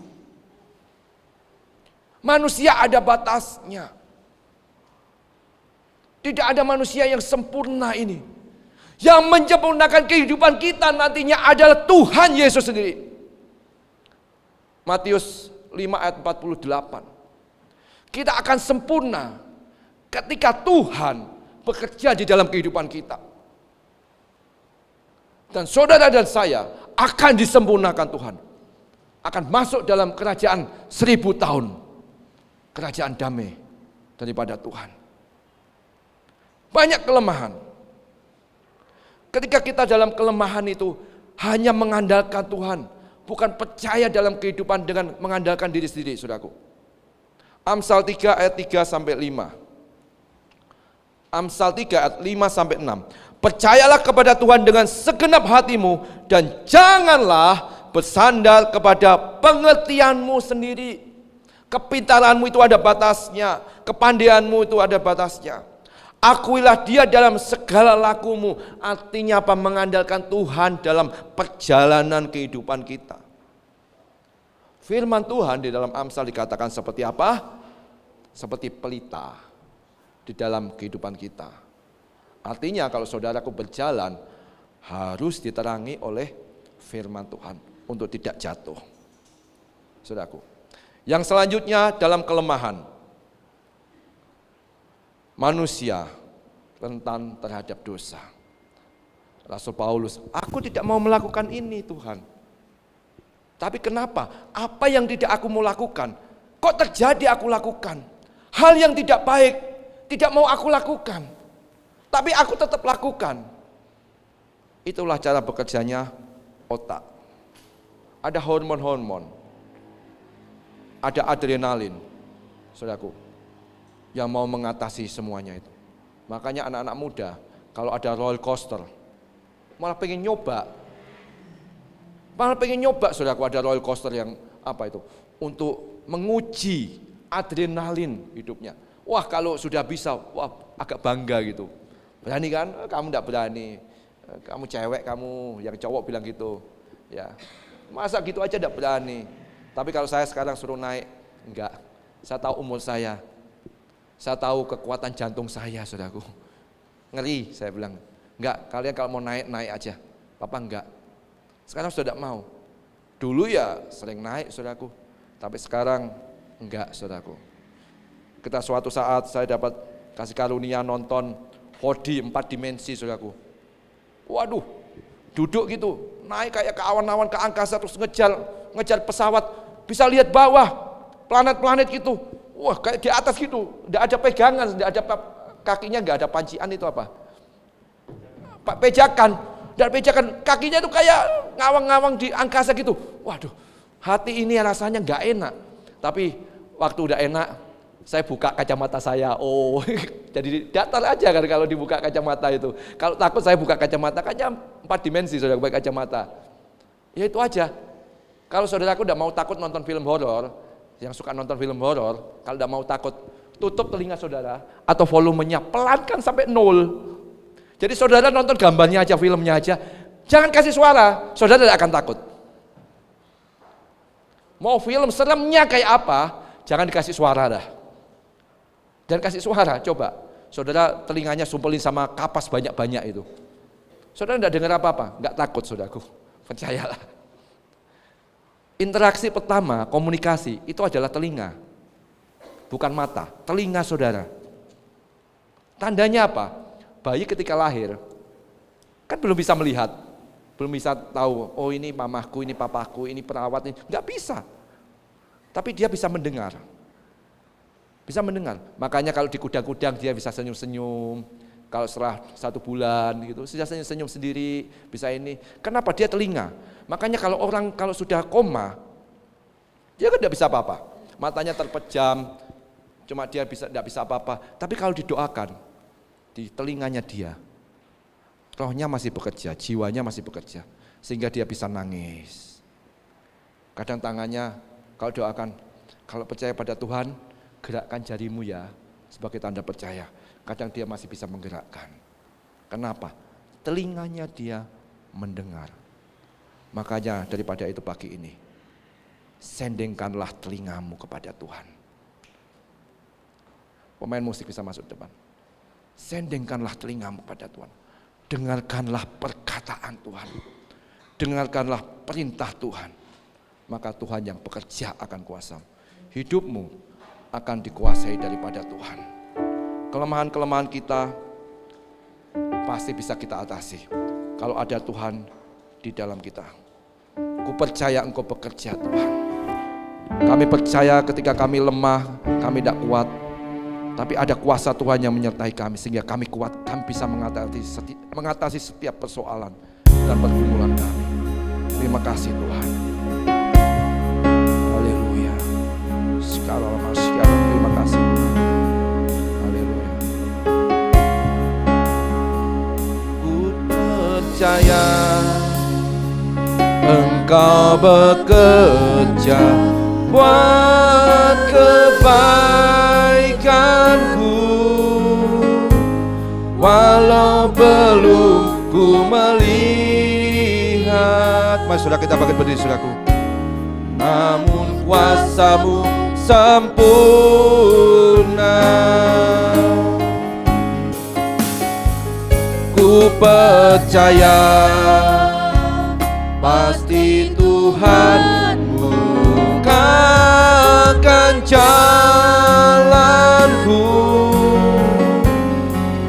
Manusia ada batasnya. Tidak ada manusia yang sempurna ini. Yang menyempurnakan kehidupan kita nantinya adalah Tuhan Yesus sendiri. Matius 5 ayat 48. Kita akan sempurna ketika Tuhan bekerja di dalam kehidupan kita. Dan saudara dan saya akan disempurnakan Tuhan. Akan masuk dalam kerajaan 1000 tahun. Kerajaan damai daripada Tuhan. Banyak kelemahan. Ketika kita dalam kelemahan itu hanya mengandalkan Tuhan, bukan percaya dalam kehidupan dengan mengandalkan diri sendiri, saudaraku. Amsal 3 ayat 3 sampai 5. Amsal 3 ayat 5 sampai 6. Percayalah kepada Tuhan dengan segenap hatimu dan janganlah bersandar kepada pengertianmu sendiri. Kepintaranmu itu ada batasnya, kepandaianmu itu ada batasnya. Akuilah dia dalam segala lakumu. Artinya apa? Mengandalkan Tuhan dalam perjalanan kehidupan kita. Firman Tuhan di dalam Amsal dikatakan seperti apa? Seperti pelita di dalam kehidupan kita. Artinya kalau saudaraku berjalan harus diterangi oleh firman Tuhan untuk tidak jatuh. Saudaraku. Yang selanjutnya dalam kelemahan. Manusia rentan terhadap dosa. Rasul Paulus, aku tidak mau melakukan ini Tuhan. Tapi kenapa? Apa yang tidak aku mau lakukan, kok terjadi aku lakukan. Hal yang tidak baik, tidak mau aku lakukan. Tapi aku tetap lakukan. Itulah cara bekerjanya otak. Ada hormon-hormon. Ada adrenalin. Saudaraku, yang mau mengatasi semuanya itu. Makanya anak-anak muda kalau ada roller coaster malah pengen nyoba. Saudaraku, ada roller coaster yang apa itu? Untuk menguji adrenalin hidupnya. Wah, kalau sudah bisa, wah agak bangga gitu. Berani kan? Kamu enggak berani. Kamu cewek, kamu yang cowok bilang gitu. Ya. Masa gitu aja enggak berani. Tapi kalau saya sekarang suruh naik, enggak. Saya tahu umur saya. Saya tahu kekuatan jantung saya, saudaraku. Ngeri, saya bilang. Enggak, kalian kalau mau naik, naik aja. Papa enggak. Sekarang sudah enggak mau. Dulu ya sering naik, saudaraku. Tapi sekarang enggak, saudaraku. Kita suatu saat saya dapat kasih karunia nonton 4D, 4 dimensi, saudaraku. Waduh, duduk gitu, naik kayak ke awan-awan, ke angkasa, terus ngejar pesawat. Bisa lihat bawah, planet-planet gitu. Wah, kayak di atas gitu, enggak ada pegangan, enggak ada kakinya, enggak ada pancian itu apa? Pejakan, dan pejakan kakinya itu kayak ngawang-ngawang di angkasa gitu. Waduh, hati ini rasanya enggak enak. Tapi waktu udah enak, saya buka kacamata saya. Oh, jadi datar aja kan kalau dibuka kacamata itu. Kalau takut saya buka kacamata, kayaknya 4 dimensi sudah pakai kacamata. Ya itu aja. Kalau saudaraku udah mau takut nonton film horor, yang suka nonton film horor, kalau udah mau takut, tutup telinga saudara atau volumenya pelankan sampai 0. Jadi saudara nonton gambarnya aja, filmnya aja, jangan kasih suara, saudara tidak akan takut. Mau film seremnya kayak apa, jangan dikasih suara dah. Dan kasih suara, coba. Saudara telinganya sumpelin sama kapas banyak-banyak itu. Saudara tidak dengar apa-apa, enggak takut saudaraku. Percayalah. Interaksi pertama, komunikasi, itu adalah telinga. Bukan mata, telinga saudara. Tandanya apa? Bayi ketika lahir, kan belum bisa melihat. Belum bisa tahu, oh ini mamaku, ini papaku, ini perawat, ini. Enggak bisa. Tapi dia bisa mendengar. Bisa mendengar. Makanya kalau di kudang-kudang dia bisa senyum-senyum. Kalau setelah 1 bulan gitu, sudah senyum-senyum sendiri, bisa ini. Kenapa? Dia telinga. Makanya kalau orang kalau sudah koma, dia kan tidak bisa apa-apa. Matanya terpejam, cuma dia tidak bisa apa-apa. Tapi kalau didoakan, di telinganya dia, rohnya masih bekerja, jiwanya masih bekerja. Sehingga dia bisa nangis. Kadang tangannya, kalau doakan, kalau percaya pada Tuhan, gerakkan jarimu ya, sebagai tanda percaya. Kadang dia masih bisa menggerakkan. Kenapa? Telinganya dia mendengar. Makanya daripada itu pagi ini, sendengkanlah telingamu kepada Tuhan. Pemain musik bisa masuk depan. Sendengkanlah telingamu kepada Tuhan. Dengarkanlah perkataan Tuhan. Dengarkanlah perintah Tuhan. Maka Tuhan yang bekerja akan kuasa. Hidupmu akan dikuasai daripada Tuhan. Kelemahan-kelemahan kita pasti bisa kita atasi. Kalau ada Tuhan di dalam kita. Ku percaya Engkau bekerja Tuhan. Kami percaya ketika kami lemah, kami tidak kuat, tapi ada kuasa Tuhan yang menyertai kami sehingga kami kuat, kami bisa mengatasi setiap persoalan dan pergumulan kami. Terima kasih Tuhan. Haleluya. Sekarang terima kasih Tuhan. Haleluya. Ku percaya Engkau bekerja buat kebaikanku, walau belum ku melihat. Mari saudara kita bangkit berdiri saudaraku. Namun kuasa-Mu sempurna. Ku percaya pasti Tuhan bukakan jalanku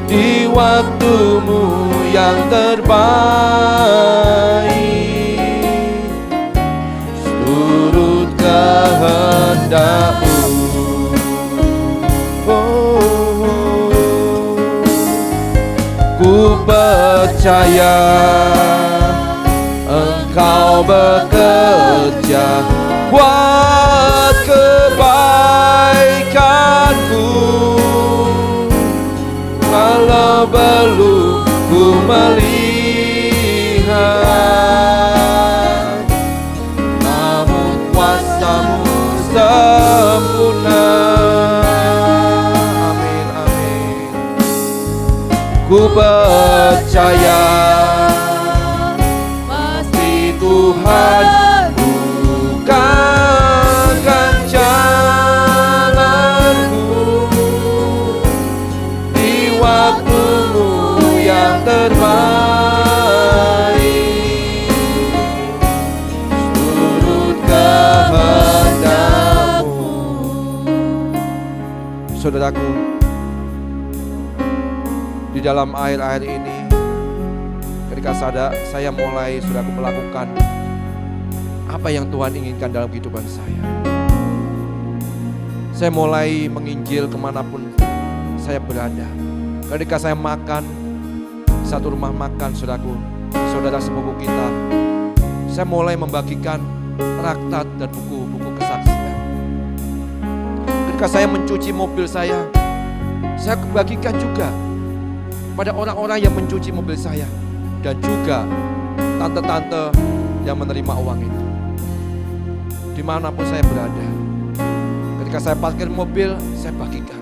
di waktu-Mu yang terbaik, turut kehendak-Mu. Ku percaya Engkau bekerja buat kebaikanku, walau belum ku melihat, namun kuasa-Mu sempurna. Amin, amin. Ku percaya Tuhan bukakan jalanku di waktu-Mu yang terbaik, turut kehendak-Mu. Saudaraku, di dalam akhir-akhir ini ketika saya mulai saudaraku melakukan apa yang Tuhan inginkan dalam kehidupan saya. Saya mulai menginjil kemanapun saya berada. Ketika saya makan, satu rumah makan saudaraku, saudara sepupu kita, saya mulai membagikan traktat dan buku-buku kesaksian. Ketika saya mencuci mobil saya bagikan juga pada orang-orang yang mencuci mobil saya. Dan juga tante-tante yang menerima uang itu. Dimanapun saya berada, ketika saya parkir mobil, saya bagikan.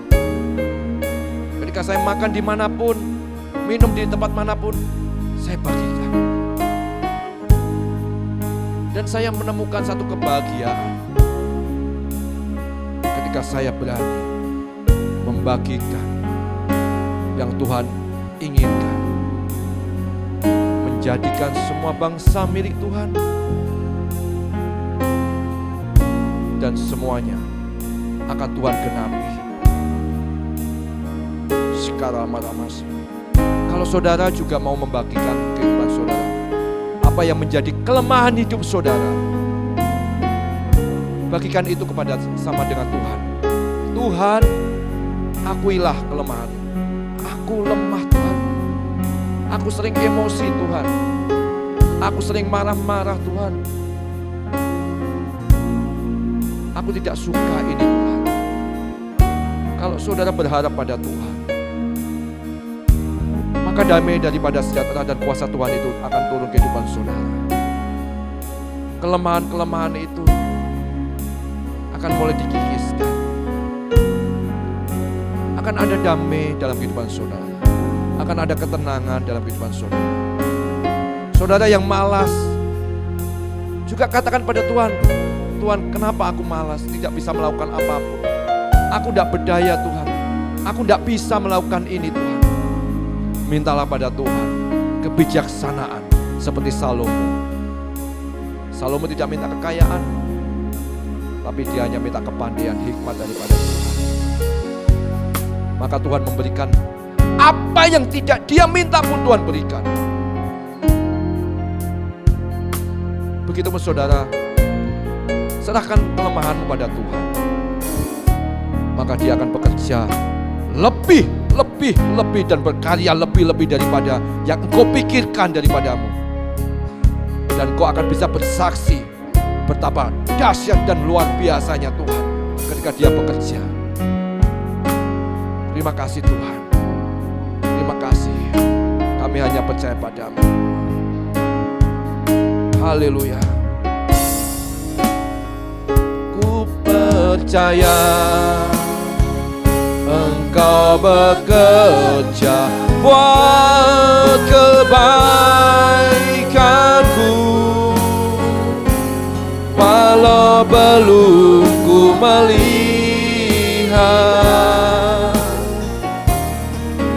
Ketika saya makan dimanapun, minum di tempat manapun, saya bagikan. Dan saya menemukan satu kebahagiaan ketika saya berani membagikan yang Tuhan inginkan. Jadikan semua bangsa milik Tuhan, dan semuanya akan Tuhan genapi. Sekarang mas, kalau saudara juga mau membagikan kehidupan saudara, apa yang menjadi kelemahan hidup saudara, bagikan itu kepada sama dengan Tuhan. Tuhan, akuilah kelemahan. Aku lemah Tuhan. Aku sering emosi Tuhan. Aku sering marah-marah Tuhan. Aku tidak suka ini Tuhan. Kalau saudara berharap pada Tuhan, maka damai daripada sejahtera dan kuasa Tuhan itu akan turun ke kehidupan saudara. Kelemahan-kelemahan itu akan mulai dikikiskan. Akan ada damai dalam kehidupan saudara. Akan ada ketenangan dalam kehidupan saudara. Saudara yang malas, juga katakan pada Tuhan, Tuhan, kenapa aku malas, tidak bisa melakukan apapun. Aku tidak berdaya Tuhan. Aku tidak bisa melakukan ini Tuhan. Mintalah pada Tuhan kebijaksanaan seperti Salomo. Salomo tidak minta kekayaan, tapi dia hanya minta kepandaian, hikmat daripada Tuhan. Maka Tuhan memberikan apa yang tidak dia minta pun Tuhan berikan. Begitupun saudara, serahkan kelemahanmu pada Tuhan, maka Dia akan bekerja lebih dan berkarya lebih daripada yang engkau pikirkan daripadamu. Dan engkau akan bisa bersaksi betapa dahsyat dan luar biasanya Tuhan ketika Dia bekerja. Terima kasih Tuhan, terima kasih. Kami hanya percaya padamu. Haleluya. Ku percaya Engkau bekerja buat kebaikanku, walau belum ku melihat,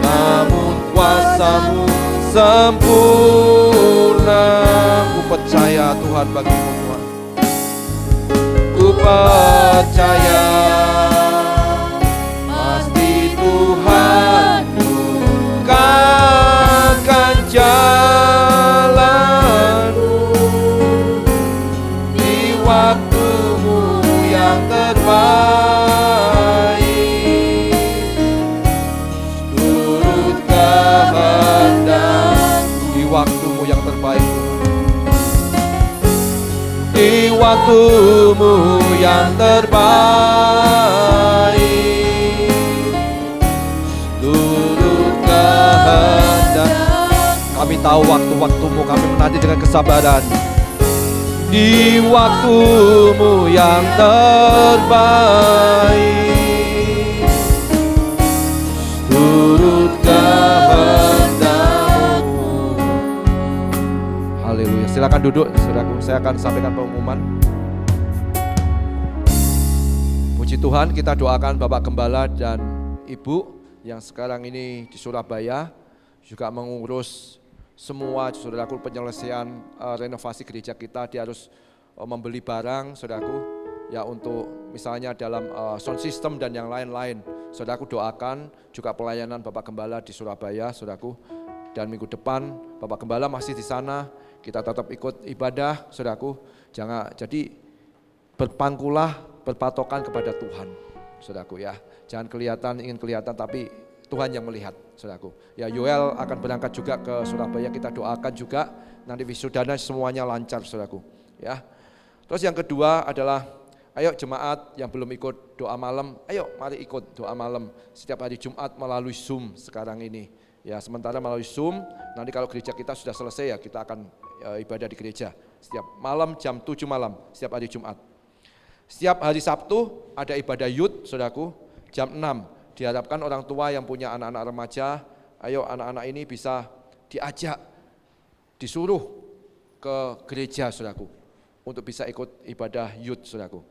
namun kuasa-Mu sempurna. Ku percaya Tuhan bagimu Tuhan. Ku percaya pasti Tuhan bukakan jalan-Mu di waktu-Mu yang terbaik, turut kehendak di waktu-Mu yang terbaik, di waktu-Mu yang terbaik, turut kehendak. Kami tahu waktu-waktu-Mu, kami menanti dengan kesabaran. Di waktu-Mu yang terbaik, turut kehendak-Mu. Haleluya. Silakan duduk, saudaraku. Saya akan sampaikan pengumuman. Puji Tuhan, kita doakan Bapak Gembala dan Ibu yang sekarang ini di Surabaya juga mengurus semua, saudaraku, penyelesaian renovasi gereja kita. Dia harus membeli barang, saudaraku, ya, untuk misalnya dalam sound system dan yang lain-lain. Saudaraku, doakan juga pelayanan Bapak Gembala di Surabaya, saudaraku. Dan minggu depan Bapak Gembala masih di sana, kita tetap ikut ibadah, saudaraku. Jangan jadi berpangkulah, berpatokan kepada Tuhan, saudaraku, ya. Jangan ingin kelihatan, tapi Tuhan yang melihat, saudaraku. Ya, Yoel akan berangkat juga ke Surabaya, kita doakan juga nanti wisudanya semuanya lancar, saudaraku, ya. Terus yang kedua adalah, ayo jemaat yang belum ikut doa malam, ayo mari ikut doa malam setiap hari Jumat melalui Zoom sekarang ini. Ya, sementara melalui Zoom, nanti kalau gereja kita sudah selesai ya kita akan ibadah di gereja setiap malam jam 7 malam setiap hari Jumat. Setiap hari Sabtu ada ibadah youth, saudaraku, jam 6. Diharapkan orang tua yang punya anak-anak remaja, ayo anak-anak ini bisa diajak, disuruh ke gereja, saudaraku, untuk bisa ikut ibadah youth, saudaraku.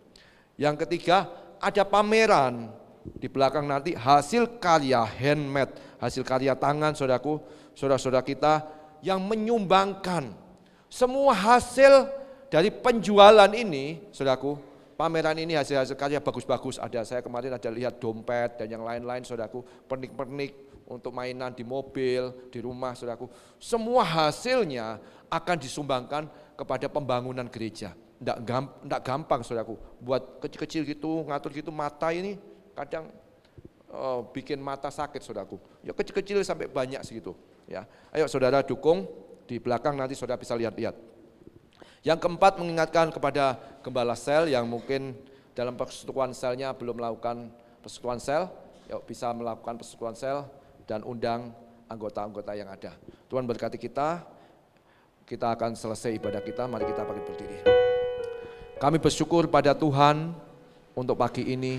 Yang ketiga, ada pameran di belakang nanti hasil karya handmade, hasil karya tangan, saudaraku, saudara-saudara kita yang menyumbangkan semua hasil dari penjualan ini, saudaraku. Pameran ini hasil-hasil karya bagus-bagus, ada, saya kemarin ada lihat dompet dan yang lain-lain, saudaraku, pernik-pernik untuk mainan di mobil, di rumah, saudaraku. Semua hasilnya akan disumbangkan kepada pembangunan gereja. Enggak gampang, saudaraku, buat kecil-kecil gitu, ngatur gitu, mata ini kadang bikin mata sakit, saudaraku. Ya kecil-kecil sampai banyak segitu, ya. Ayo saudara dukung, di belakang nanti saudara bisa lihat-lihat. Yang keempat, mengingatkan kepada gembala sel yang mungkin dalam persekutuan selnya belum melakukan persekutuan sel, ya bisa melakukan persekutuan sel dan undang anggota-anggota yang ada. Tuhan berkati kita akan selesai ibadah kita, mari kita bangkit berdiri. Kami bersyukur pada Tuhan untuk pagi ini,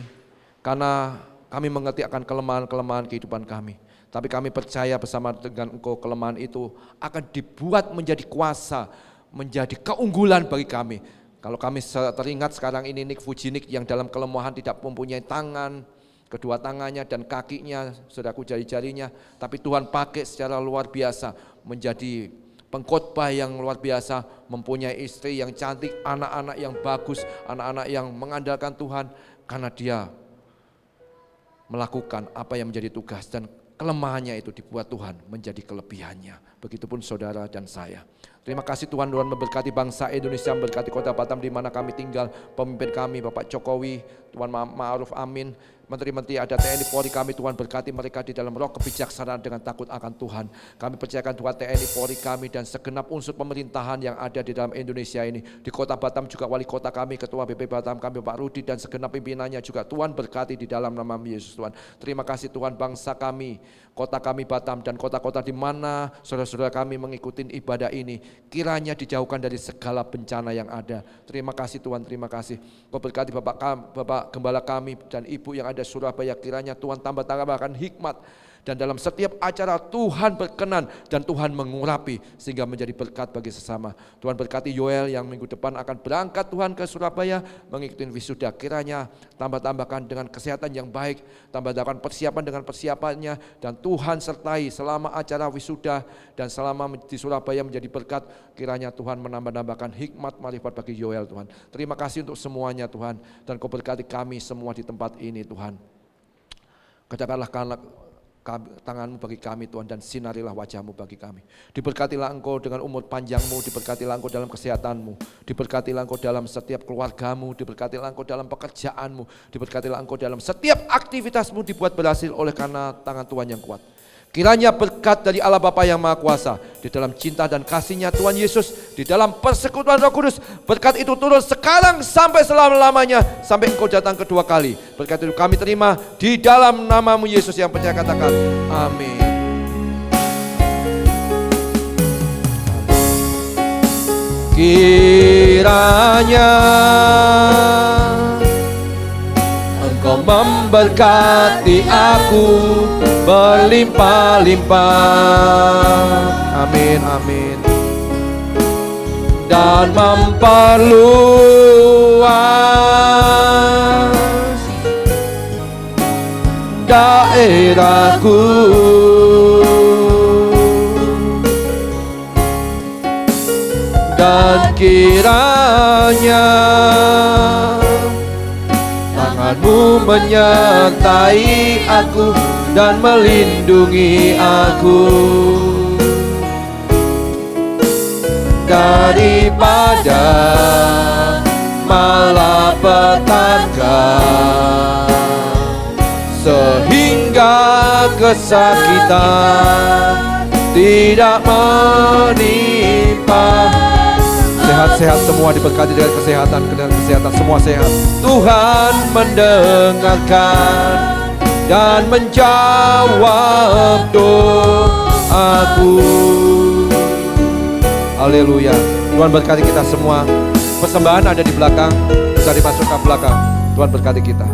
karena kami mengerti akan kelemahan-kelemahan kehidupan kami. Tapi kami percaya bersama dengan Engkau kelemahan itu akan dibuat menjadi kuasa, menjadi keunggulan bagi kami. Kalau kami teringat sekarang ini Nick Fujinik yang dalam kelemahan tidak mempunyai tangan, kedua tangannya dan kakinya, saudaraku, jari-jarinya, tapi Tuhan pakai secara luar biasa menjadi pengkhotbah yang luar biasa, mempunyai istri yang cantik, anak-anak yang bagus, anak-anak yang mengandalkan Tuhan karena dia melakukan apa yang menjadi tugas dan kelemahannya itu dibuat Tuhan menjadi kelebihannya. Begitupun saudara dan saya. Terima kasih Tuhan, Tuhan memberkati bangsa Indonesia, memberkati kota Batam di mana kami tinggal, pemimpin kami Bapak Jokowi, Tuhan Ma'ruf Amin, menteri-menteri ada TNI Polri kami, Tuhan berkati mereka di dalam roh kebijaksanaan dengan takut akan Tuhan. Kami percayakan Tuhan TNI Polri kami dan segenap unsur pemerintahan yang ada di dalam Indonesia ini. Di kota Batam juga wali kota kami, ketua BP Batam kami Pak Rudi dan segenap pimpinannya juga Tuhan berkati di dalam nama Yesus Tuhan. Terima kasih Tuhan, bangsa kami, kota kami Batam dan kota-kota di mana saudara-saudara kami mengikuti ibadah ini, kiranya dijauhkan dari segala bencana yang ada. Terima kasih Tuhan, terima kasih. Kau berkati Bapak Gembala kami dan Ibu yang ada Surabaya, kiranya Tuhan tambahkan hikmat dan dalam setiap acara Tuhan berkenan dan Tuhan mengurapi sehingga menjadi berkat bagi sesama. Tuhan berkati Yoel yang minggu depan akan berangkat Tuhan ke Surabaya mengikuti wisuda, kiranya tambahkan dengan kesehatan yang baik, tambahkan persiapan dengan persiapannya, dan Tuhan sertai selama acara wisuda dan selama di Surabaya menjadi berkat. Kiranya Tuhan menambahkan hikmat marifat bagi Yoel Tuhan. Terima kasih untuk semuanya Tuhan, dan Kau berkati kami semua di tempat ini Tuhan. Kerjakanlah tangan-Mu bagi kami Tuhan, dan sinarilah wajah-Mu bagi kami. Diberkatilah Engkau dengan umur panjang-Mu, diberkatilah Engkau dalam kesehatan-Mu, diberkatilah Engkau dalam setiap keluarga-Mu, diberkatilah Engkau dalam pekerjaan-Mu, diberkatilah Engkau dalam setiap aktivitas-Mu dibuat berhasil oleh karena tangan Tuhan yang kuat. Kiranya berkat dari Allah Bapa yang Maha Kuasa, di dalam cinta dan kasih-Nya Tuhan Yesus, di dalam persekutuan Roh Kudus, berkat itu turun sekarang sampai selama-lamanya, sampai Engkau datang kedua kali. Berkat itu kami terima di dalam nama-Mu Yesus yang percaya katakan amin. Kiranya Engkau memberkati aku berlimpah-limpah, amin, amin, dan memperluas daerahku, dan kiranya tangan-Mu menyertai aku dan melindungi aku daripada malapetaka, sehingga kesakitan tidak menimpa. Sehat-sehat semua, diberkati dengan kesehatan semua sehat. Tuhan mendengarkan dan menjawab doaku. Haleluya. Tuhan berkati kita semua. Persembahan ada di belakang, bisa dimasukkan belakang. Tuhan berkati kita.